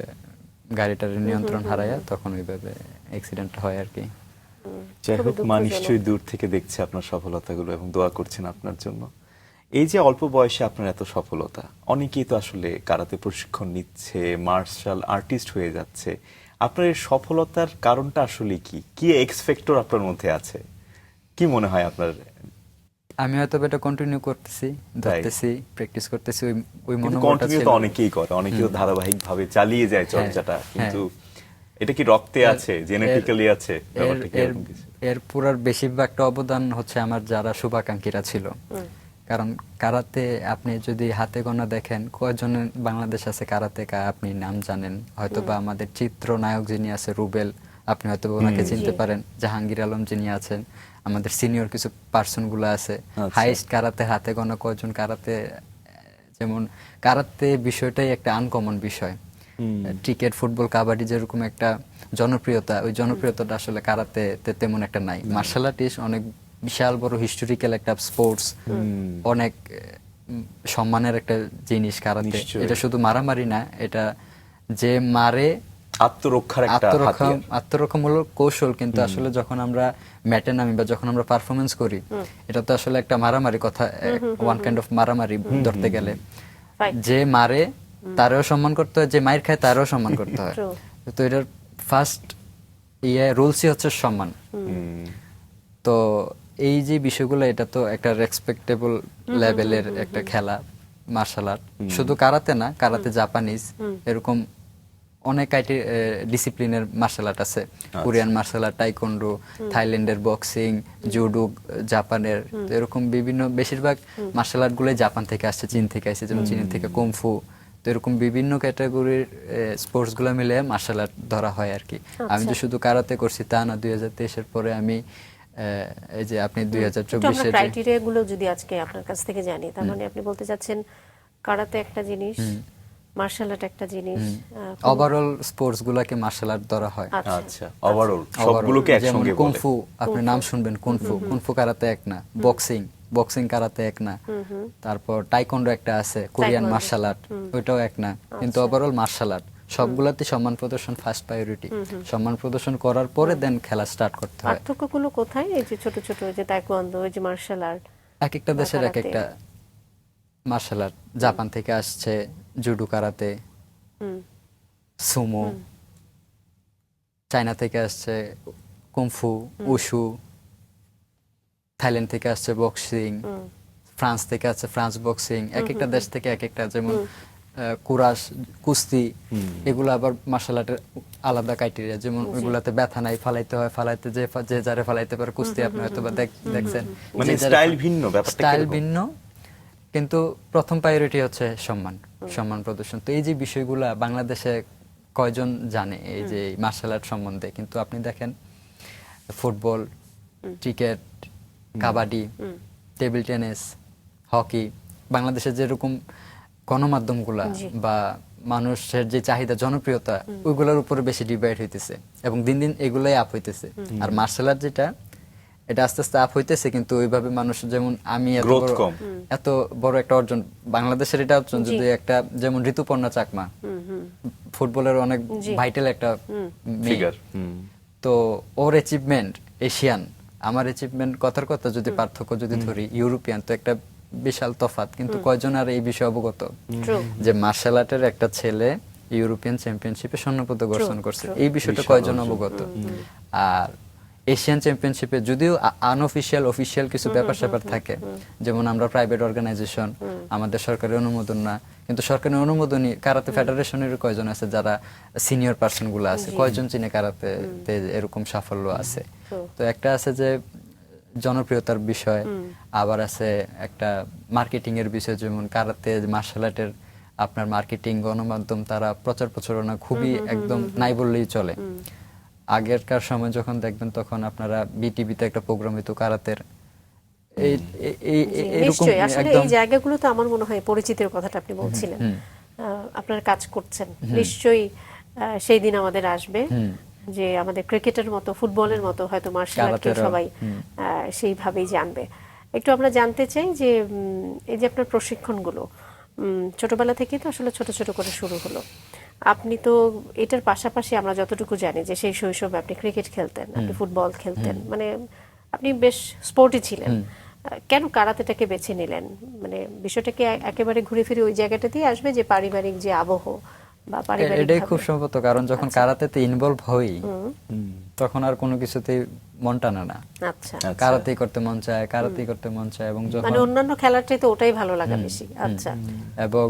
গাড়িটার নিয়ন্ত্রণ হারাইয়া তখন ওইভাবে অ্যাক্সিডেন্টটা হয় আর কি। যাই হোক, মা নিশ্চয়ই দূর থেকে দেখছে আপনার সফলতাগুলো এবং দোয়া করছেন আপনার জন্য। এই যে অল্প বয়সে আপনার এত সফলতা, অনেকেই তো আসলে কারাতে প্রশিক্ষণ নিচ্ছে, মার্শাল আর্টিস্ট হয়ে যাচ্ছে। আপনার এই সফলতার কারণটা আসলে কি কি এক্স ফ্যাক্টর আপনার মধ্যে আছে, কি মনে হয় আপনার? আমি হয়তো এটা কন্টিনিউ করতেছি, ধরতেছি, প্র্যাকটিস করতেছি, ওই কিন্তু মনোবলটা কন্টিনিউ ছিল। তো অনেকেই করে, অনেকেও ধারাবাহিক ভাবে চালিয়ে যায় চর্চাটা, কিন্তু এটা কি রক্তে আছে, জেনেটিক্যালি আছে, ব্যাপারটা কি এরকম কিছু? এর পুরার বেশিরভাগটা অবদান হচ্ছে আমার যারা শুভাকাঙ্ক্ষীরা ছিল। কারণ কারাতে আপনি যদি হাতে গোনা দেখেন কয়জন বাংলাদেশ আছে কারাতেকা আপনি নাম জানেন, হয়তো বা আমাদের চিত্রনায়ক যিনি আছে রুবেল, আপনি হয়তো ওনাকে চিনতে পারেন, জাহাঙ্গীর আলম যিনি আছেন, আমাদের সিনিয়র কিছু পার্সন গুলো আছে। হাইস্ট কারাতে হাতে গোনা কয়জন কারাতে, যেমন কারাতে বিষয়টাই একটা আনকমন বিষয়। ক্রিকেট, ফুটবল, কাবাডি যেরকম একটা জনপ্রিয়তা, ওই জনপ্রিয়তাটা আসলে কারাতে তেমন একটা নাই। মার্শাল আর্ট ইস অনেক বিশাল বড় হিস্টোরিক্যাল একটা স্পোর্টস, অনেক সম্মানের একটা জিনিস কারাতে। এটা শুধু মারামারি না, এটা যে মারে আত্মরক্ষার একটা হাতিয়ার, আত্মরক্ষামূলক কৌশল। কিন্তু আসলে যখন আমরা ম্যাটে নামি বা যখন আমরা পারফরমেন্স করি, এটা তো আসলে একটা মারামারি কথা, ওয়ান কাইন্ড অফ মারামারি ধরতে গেলে। যে মারে তারও সম্মান করতে হয়, যে মাইর খায় তারও সম্মান করতে হয়। তো এটার ফার্স্ট রুলসই হচ্ছে সম্মান। তো এই যে বিষয়গুলো, এটা তো একটা রেসপেক্টেবল লেভেলের একটা খেলা মার্শাল আর্ট। শুধু কারাতে না, কারাতে জাপানিজ এরকম অনেক ডিসিপ্লিনের মার্শাল আর্ট আছে। কোরিয়ান মার্শাল আর্ট, টাইকোন্ডো, থাইল্যান্ডের বক্সিং, জুডো, জাপানের, এরকম বিভিন্ন, বেশিরভাগ মার্শাল আর্ট গুলোই জাপান থেকে আসছে, চীন থেকে আসছে, যেমন চীন থেকে কুংফু। তো এরকম বিভিন্ন ক্যাটাগরির স্পোর্টস গুলো মিলে মার্শাল আর্ট ধরা হয় আর কি। আমি যে শুধু কারাতে করছি তা না, 2023-এর পরে আমি এই যে আপনি 2024-এর ক্রাইটেরিয়া গুলো যদি আজকে আপনার কাছ থেকে জানি, তার মানে আপনি বলতে চাচ্ছেন কারাতে একটা জিনিস, মার্শাল আর্ট একটা জিনিস, ওভারঅল স্পোর্টস গুলোকে মার্শাল আর্ট ধরা হয়। আচ্ছা, ওভারঅল সবগুলোকে একসঙ্গে বলে। কুংফু আপনি নাম শুনবেন, কুংফু, কুংফু কারাতে এক না। বক্সিং, বক্সিং কারাতে এক না। তারপর টাইকোন্ডো একটা আছে, কোরিয়ান মার্শাল আর্ট, ওইটাও এক না। কিন্তু ওভারঅল মার্শাল আর্ট সবগুলাতে সম্মান প্রদর্শন ফার্স্ট প্রায়োরিটি। সম্মান প্রদর্শন করার পরে দেন খেলা স্টার্ট করতে হয়। পার্থক্যগুলো কোথায়? এই যে ছোট ছোট যে তাইকোয়ান্দো, এই যে মার্শাল আর্ট, এক একটা দেশের এক একটা মার্শাল আর্ট। জাপান থেকে আসছে জুডো কারাতে, সুমো। চায়না থেকে আসছে কুংফু, উশু। থাইল্যান্ড থেকে আসছে বক্সিং, ফ্রান্স থেকে আসছে ফ্রান্স বক্সিং। এক একটা দেশ থেকে এক একটা, যেমন কুরাশ, কুস্তি, এগুলো আবার মার্শাল আর্টের আলাদা ক্রাইটেরিয়া। যেমন ওইগুলাতে ব্যথা নাই, ফালাইতে হয়, ফালাইতে যে যারে ফালাইতে পারে। কুস্তি আপনি হয়তো বা দেখছেন, মানে স্টাইল ভিন্ন, ব্যাপারটা স্টাইল ভিন্ন, কিন্তু প্রথম প্রায়োরিটি হচ্ছে সম্মান, সম্মান প্রদর্শন। তো এই যে বিষয়গুলা বাংলাদেশে কয়জন জানে এই যে মার্শাল আর্ট সম্বন্ধে? কিন্তু আপনি দেখেন football, cricket, kabaddi, table tennis, hockey, বাংলাদেশের যেরকম গণমাধ্যমগুলা বা মানুষের যে চাহিদা, জনপ্রিয়তা, ওইগুলোর উপরে বেশি ডিভাইড হইতেছে এবং দিন দিন এগুলাই আপ হইতেছে। আর মার্শাল আর্ট যেটা, এটা আস্তে আস্তে আপ হইতেছে, কিন্তু ওইভাবে মানুষ, যেমন আমি এত বড় একটা অর্জন বাংলাদেশের, এটা অর্জন যদি একটা, যেমন ঋতুপর্ণা চাকমা ফুটবলের অনেক ভাইটাল একটা ফিগার, তো ওর অ্যাচিভমেন্ট এশিয়ান, আমার অ্যাচিভমেন্ট, কথার কথা যদি পার্থক্য যদি ধরি, ইউরোপিয়ান, তো একটা বিশাল তফাৎ। কিন্তু কয়জন আর এই বিষয়ে অবগত যে মার্শাল আর্টের একটা ছেলে ইউরোপিয়ান চ্যাম্পিয়নশিপে স্বর্ণপদক অর্জন করছে, এই বিষয়টা কয়জন অবগত? আর এশিয়ান চ্যাম্পিয়নশিপে যদিও আনঅফিশিয়াল, অফিশিয়াল কিছু ব্যাপার স্যাপার থাকে, যেমন আমরা প্রাইভেট অর্গানাইজেশন, আমাদের সরকারি অনুমোদন না, কিন্তু সরকারি অনুমোদনই কারাতে ফেডারেশনের কয়জন আছে যারা সিনিয়র পার্সন গুলো আছে, কয়জন চিনে কারাতে এরকম সাফল্য আছে? তো একটা আছে যে জনপ্রিয়তার বিষয়, আবার আছে একটা মার্কেটিং এর বিষয়। যেমন কারাতে, মার্শাল আর্টের আপনার মার্কেটিং, গণমাধ্যম, তারা প্রচার প্রচারণা খুবই একদম নাই বললেই চলে। আগেরকার সময় যখন দেখবেন, তখন আপনারা বিটিভিতে একটা প্রোগ্রাম হইতো কারাতের, এরকম আসলে এই জায়গাগুলো তো আমার মনে হয় পরিচিতির কথাটা আপনি বলছিলেন, আপনারা কাজ করছেন, নিশ্চয়ই সেই দিন আমাদের আসবে যে আমাদের ক্রিকেটের মতো, ফুটবলের মতো হয়তো মার্শাল আর্টকে সবাই সেইভাবেই জানবে। একটু আমরা জানতে চাই যে এই যে আপনার প্রশিক্ষণগুলো ছোটবেলা থেকেই তো আসলে ছোট ছোট করে শুরু হলো। আপনি তো এটার পাশাপাশি আমরা যতটুকু জানি যে সেই শৈশবে আপনি ক্রিকেট খেলতেন, আপনি ফুটবল খেলতেন, মানে আপনি বেশ স্পোর্টি ছিলেন। কেন কারাতেটাকে বেছে নিলেন? মানে বিষয়টাকে একেবারে ঘুরে ফিরে ওই জায়গাটা দিয়ে আসবে যে পারিবারিক যে আবহ, বা পারিবারিক এটাই খুব সম্ভবত, কারণ যখন কারাতেতে ইনভলভ হই হুম। তখন আর কোনো কিছুতেই মন টানে না। আচ্ছা, আচ্ছা। কারাতেই করতে মন চায়, কারাতেই করতে মন চায়, এবং যখন মানে অন্যান্য খেলার চাইতে ওটাই ভালো লাগা বেশি। আচ্ছা, এবং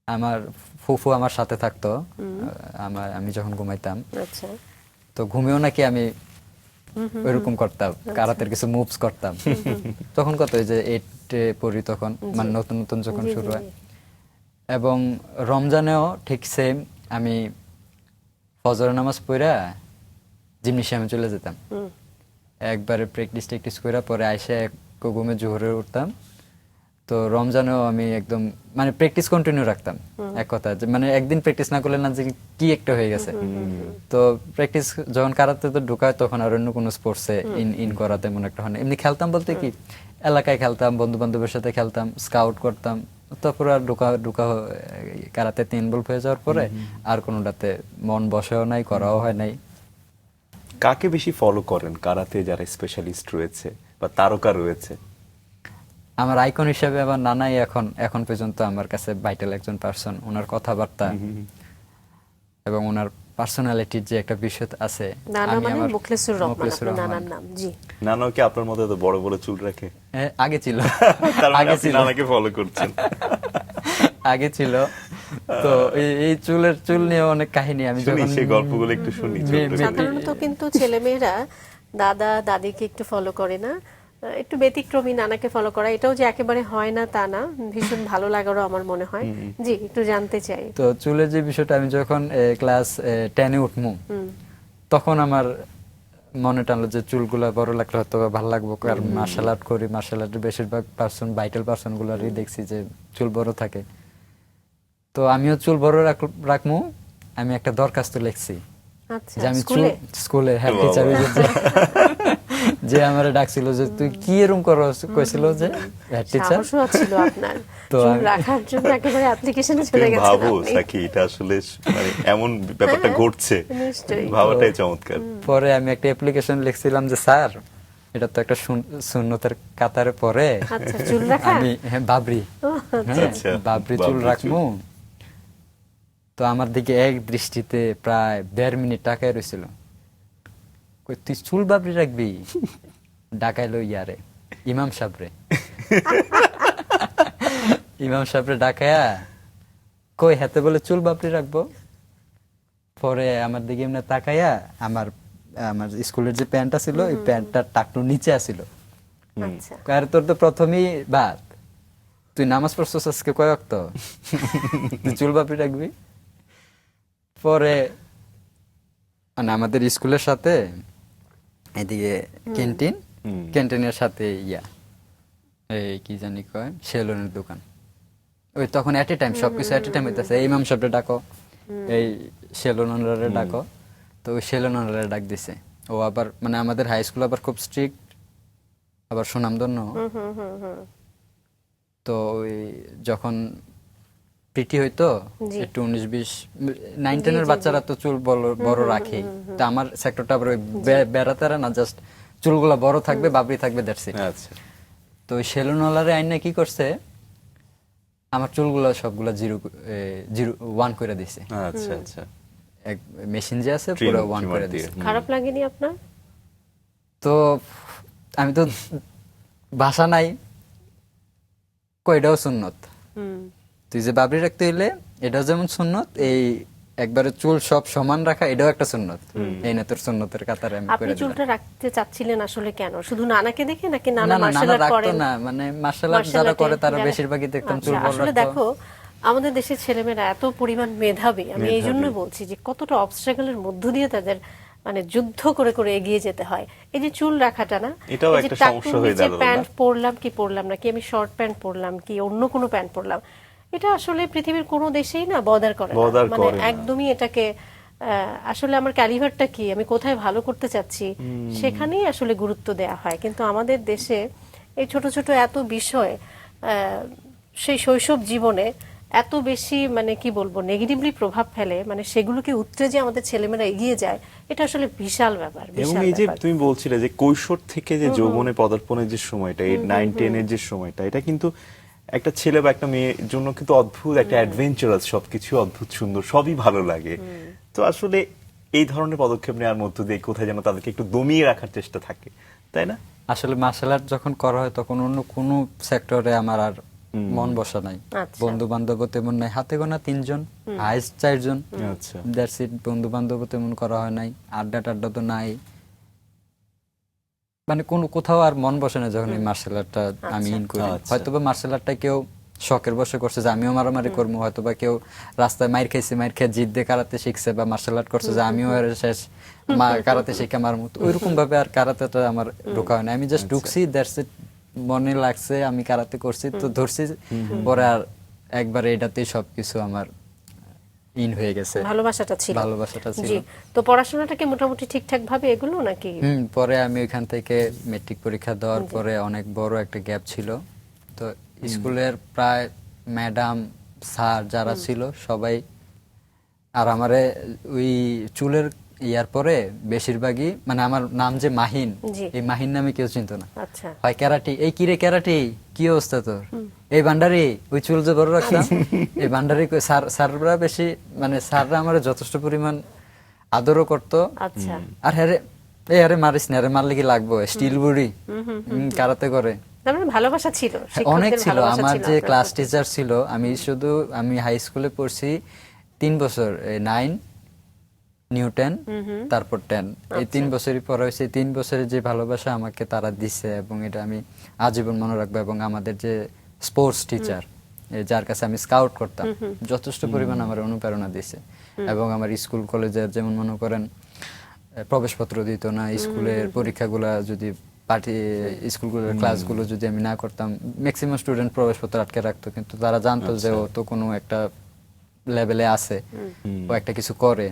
আমার ফুফু আমার সাথে থাকতো, আমি যখন ঘুমাইতাম আচ্ছা, তো ঘুমিয়েও নাকি আমি ওইরকম করতাম, কারাতের কিছু মুভস করতাম। তখন কত, ওই যে 8-এ পড়ি তখন, মানে নতুন নতুন যখন জি, শুরু জি, হয়। এবং রমজানেও ঠিক সেম, আমি ফজর নামাজ পড়া জিমনেশিয়ামে চলে যেতাম, একবারে প্র্যাকটিস টেকটিস করে পরে আইসা ঘুমে জোহরে উঠতাম। তো রমজানেও আমি একদম মানে প্র্যাকটিস কন্টিনিউ রাখতাম, এক কথা যে মানে একদিন প্র্যাকটিস না করলে না যে কি একটা হয়ে গেছে। তো প্র্যাকটিস যখন কারাতে তো ঢুকায় তখন আর অন্য কোনো স্পোর্টসে ইন করা তেমন একটা হয় না। এমনি খেলতাম বলতে কি এলাকায় খেলতাম, বন্ধু বান্ধবের সাথে খেলতাম, স্কাউট করতাম, তারপর আর ঢুকা কারাতে ইনভলভ হয়ে যাওয়ার পরে আর কোনোটাতে মন বসেও নাই, করাও হয় নাই। কাকে বেশি ফলো করেন কারাতে, যারা স্পেশালিস্ট রয়েছে বা তারকা রয়েছে? আমার আইকন হিসেবে আমার নানাই এখন পর্যন্ত আমার কাছে ভাইটাল একজন পার্সন। ওনার কথাবার্তা এবং ওনার পার্সোনালিটির যে একটা বিষয় আছে। নানা আমি মানে আমার মুখলেসুর রহমান, মুখলেসুর আপনার রহমান। নানার নাম? জি। নানাও কি আপনার মতো এত বড় বড় চুল রাখে? আগে ছিল তার মানে আগে আপনি ছিল নানাকে ফলো করছেন। আগে ছিল। তো এই চুল নিয়ে অনেক কাহিনী। আমি শুনি যখন সেই গল্পগুলো একটু শুনি। সাধারণত কিন্তু ছেলেমেয়েরা দাদা দাদিকে একটু ফলো করে না, একটু ব্যতিক্রমী নানাকে ফলো করা, এটাও যে একেবারে হয় না তা না, ভীষণ ভালো লাগারও আমার মনে হয়। জি, একটু জানতে চাই। তো চুলের যে বিষয়টা, আমি যখন ক্লাস 10-এ উঠমু তখন আমার মনে টানলো যে চুলগুলা বড় লাগলে হয়তো ভালো লাগবো, কারণ মার্শাল আর্ট করি, মার্শাল আর্টের বেশিরভাগ ভাইটাল পার্সন গুলারই দেখছি যে চুল বড় থাকে। তো আমিও চুল বড় রাখমু। আমি একটা দরখাস্ত লিখছি আচ্ছা, যে আমি স্কুলে? স্কুলে হেড টিচার যে আমারে ডাকছিল যে তুই কি এরকম করো, কইছিল যে হেড টিচার। সাহসও ছিল আপনার তো চুল আমি- রাখার জন্য, একেবারে অ্যাপ্লিকেশনে চলে তুমি গেছেন ভাবো আপনি। সাকি, এটা আসলে মানে এমন ব্যাপারটা ঘটছে, নিশ্চয়ই। ভাবাটাই চমৎকার। পরে আমি একটা অ্যাপ্লিকেশন লিখছিলাম যে স্যার, এটা তো একটা সুন্নতের কাতারে পরে আচ্ছা, চুল রাখা? আমি বাবরি, হ্যাঁ, আচ্ছা, বাবরি চুল বাবরি রাখমু। তো আমার দিকে এক দৃষ্টিতে প্রায় 1.5 মিনিট তাকায় রইছিল। কই তুই চুল বাবরি রাখবি? ডাকাইলো ইয়ারে ইমাম সাহেবরে। ইমাম সাহেবরে ডাকায়া কই হাতে বলে চুল বাবরি রাখবো। পরে আমার দিকে এমনি তাকাইয়া আমার স্কুলের যে প্যান্টটা ছিল ওই প্যান্টটার টাকটু নিচে আসিল। আচ্ছা, আর তোর তো প্রথমেই বাদ, তুই নামাজ পড়ছস আজকে কয় ওয়াক্ত, তুই চুল বাপি রাখবি। পরে মানে আমাদের স্কুলের সাথে এদিকে ক্যান্টিনের সাথে এই কি জানি কয় সেলুনের দোকান। ওই তখন এট এ টাইম সবকিছু এট এ টাইম হইতেছে। এই ইমাম সাহেবরে ডাকো, এই সেলুন ওনারে ডাকো। তো ওই সেলুন ওনারে ডাক দিছে। ও আবার মানে আমাদের হাই স্কুল আবার খুব স্ট্রিক্ট, আবার সুনামধন্য। তো ওই যখন পিটি হইতো জি। একটু 19-20 9-10-এর বাচ্চারা তো চুল বড় রাখে। তো আমার সেক্টরটা আবার ওই বেড়াতারা না, জাস্ট চুলগুলা বড় থাকবে, বাবরি থাকবে, দ্যাটস ইট। আচ্ছা, তো ওই সেলুনওয়ালারে আইনা কি করছে, আমার চুলগুলা সবগুলা 1 করে দিছে। আচ্ছা, আচ্ছা। এক মেশিন যে আছে পুরো 1 করে দিয়ে। দিছে। খারাপ লাগেনি আপনার? তো আমি তো ভাষা নাই, কয়টাও সুন্নত। তুই যে বাবরি রাখতে হইলে এটাও যেমন সুন্নত, এই একবারে চুল সব সমান রাখা এটাও একটা সুন্নত। এই না তোর সুন্নতের কাতারে আমি আপনি করে দিলাম। চুলটা রাখতে চাচ্ছিলেন আসলে কেন? শুধু নানাকে দেখে নাকি নানা না না, মার্শাল নানা আর্ট রাখতো করেন? না, মানে মার্শাল আর্ট যারা করে তারা বেশিরভাগই দেখতাম চুল আচ্ছা, বড় আসলে রাখতো। দেখো আমাদের দেশের ছেলেমেয়েরা এত পরিমাণ মেধাবী, আমি এই জন্য বলছি যে কতটা অবস্ট্রাগলের মধ্য দিয়ে তাদের মানে যুদ্ধ করে করে এগিয়ে যেতে হয়। এই যে চুল রাখাটা না, এটাও এই যে একটা টাকনুর সমস্যা হয়ে নিচে দাঁড়ালো না? প্যান্ট পরলাম কি পরলাম না, কি আমি শর্ট প্যান্ট পরলাম কি অন্য কোনো প্যান্ট পরলাম, এটা আসলে পৃথিবীর কোনো দেশেই না বদার করে না। বদার মানে করে না। একদমই এটাকে আসলে আমার ক্যালিভারটা কি, আমি কোথায় ভালো করতে চাচ্ছি, সেখানেই আসলে গুরুত্ব দেয়া হয়। কিন্তু আমাদের দেশে এই ছোট ছোট এত বিষয় সেই শৈশব জীবনে এত বেশি মানে কি বলবো নেগেটিভলি প্রভাব ফেলে, মানে সেগুলোকে উতরে যে আমাদের ছেলেমেয়েরা এগিয়ে যায়, এটা আসলে বিশাল ব্যাপার। এবং বিশাল এই যে ব্যাপার। তুমি বলছিলে যে কৈশোর থেকে যে যৌবনে পদার্পণের যে সময়টা, এই 9-10 এর যে সময়টা, এটা কিন্তু একটা ছেলে বা একটা মেয়ের জন্য কিন্তু অদ্ভুত একটা অ্যাডভেঞ্চারাস, সবকিছু অদ্ভুত সুন্দর, সবই ভালো লাগে। তো আসলে এই ধরনের পদক্ষেপ নেওয়ার মধ্য দিয়ে কোথায় যেন তাদেরকে একটু দমিয়ে রাখার চেষ্টা থাকে, তাই না? আসলে মার্শাল আর্ট যখন করা হয় তখন অন্য কোনো সেক্টরে আমার আর মন বসা নাই। আচ্ছা। বন্ধু বান্ধব তেমন নাই, হাতে গোনা 3 জন, হাইস্ট 4 জন, আচ্ছা। That's it. বন্ধু বান্ধব তেমন করা হয় নাই, আড্ডা টাড্ডা তো নাই, মানে কোনো কোথাও আর মন বসে না যখন এই মার্শাল আর্টটা আমি ইন করি। আচ্ছা। হয়তোবা মার্শাল আর্টটা কেউ শখের বসে করছে যে আমিও মারামারি করবো, হয়তোবা কেউ রাস্তায় মাইর খাইছে, মাইর খেয়ে জিদ দিয়ে কারাতে শিখছে বা মার্শাল আর্ট করছে যে আমিও এর শেষ কারাতে শিখে মারমু। তো ওইরকম ভাবে আর কারাতেটা আমার ঢোকা হয় না। আমি জাস্ট ঢুকছি, দ্যাটস ইট, মনে লাগছে আমি কারাতে করছি তো ধরছি, পরে আর একবারে এটাতেই সবকিছু আমার ইন হয়ে গেছে। ভালোবাসাটা ছিল। ভালোবাসাটা ছিল। জি। তো পড়াশোনাটাকে মোটামুটি ঠিকঠাক ভাবে এগুলো নাকি? পরে আমি ওইখান থেকে মেট্রিক পরীক্ষা দেওয়ার পরে অনেক বড় একটা গ্যাপ ছিল। তো স্কুলের প্রায় ম্যাডাম স্যার যারা ছিল সবাই আর আমারে ওই চুলের ইয়ার পরে বেশিরভাগই মানে আমার নাম যে মাহিন, জি। এই মাহিন নামে কেউ চিনতো না। আচ্ছা। হয় ক্যারাটি, এই কিরে ক্যারাটি, কি অবস্থা তোর, এই ভান্ডারি, ওই চুল যে বড় রাখতাম এই ভান্ডারি। স্যাররা বেশি মানে স্যাররা আমার যথেষ্ট পরিমাণ আদরও করতো। আচ্ছা। আর হ্যাঁ রে, এই আরে মারিস না, আরে মারলে কি লাগবো, স্টিল বুড়ি, কারাতে করে। তার মানে ভালোবাসা ছিল, অনেক শিক্ষকদের ছিল। ভালোবাসা আমার ছিল যে আপনার ক্লাস প্রতি। টিচার ছিল, আমি হাই স্কুলে পড়ছি 3 বছর, 9 নিউটেন তারপর 10, এই 3 বছরই পড়া হয়েছে। 3 বছরের যে ভালোবাসা আমাকে তারা দিছে এবং এটা আমি আজীবন মনে রাখবো। এবং আমাদের যে স্পোর্টস টিচার, যার কাছে আমি স্কাউট করতাম, যথেষ্ট পরিমাণ আমার অনুপ্রেরণা দিছে। এবং আমার স্কুল কলেজের যেমন মনে করেন প্রবেশপত্র দিত না, স্কুলের পরীক্ষাগুলা যদি স্কুলগুলোর ক্লাসগুলো যদি আমি না করতাম, ম্যাক্সিমাম স্টুডেন্ট প্রবেশপত্র আটকে রাখতো, কিন্তু তারা জানতো যে ও তো কোনো একটা লেভেলে আছে, ও একটা কিছু করে।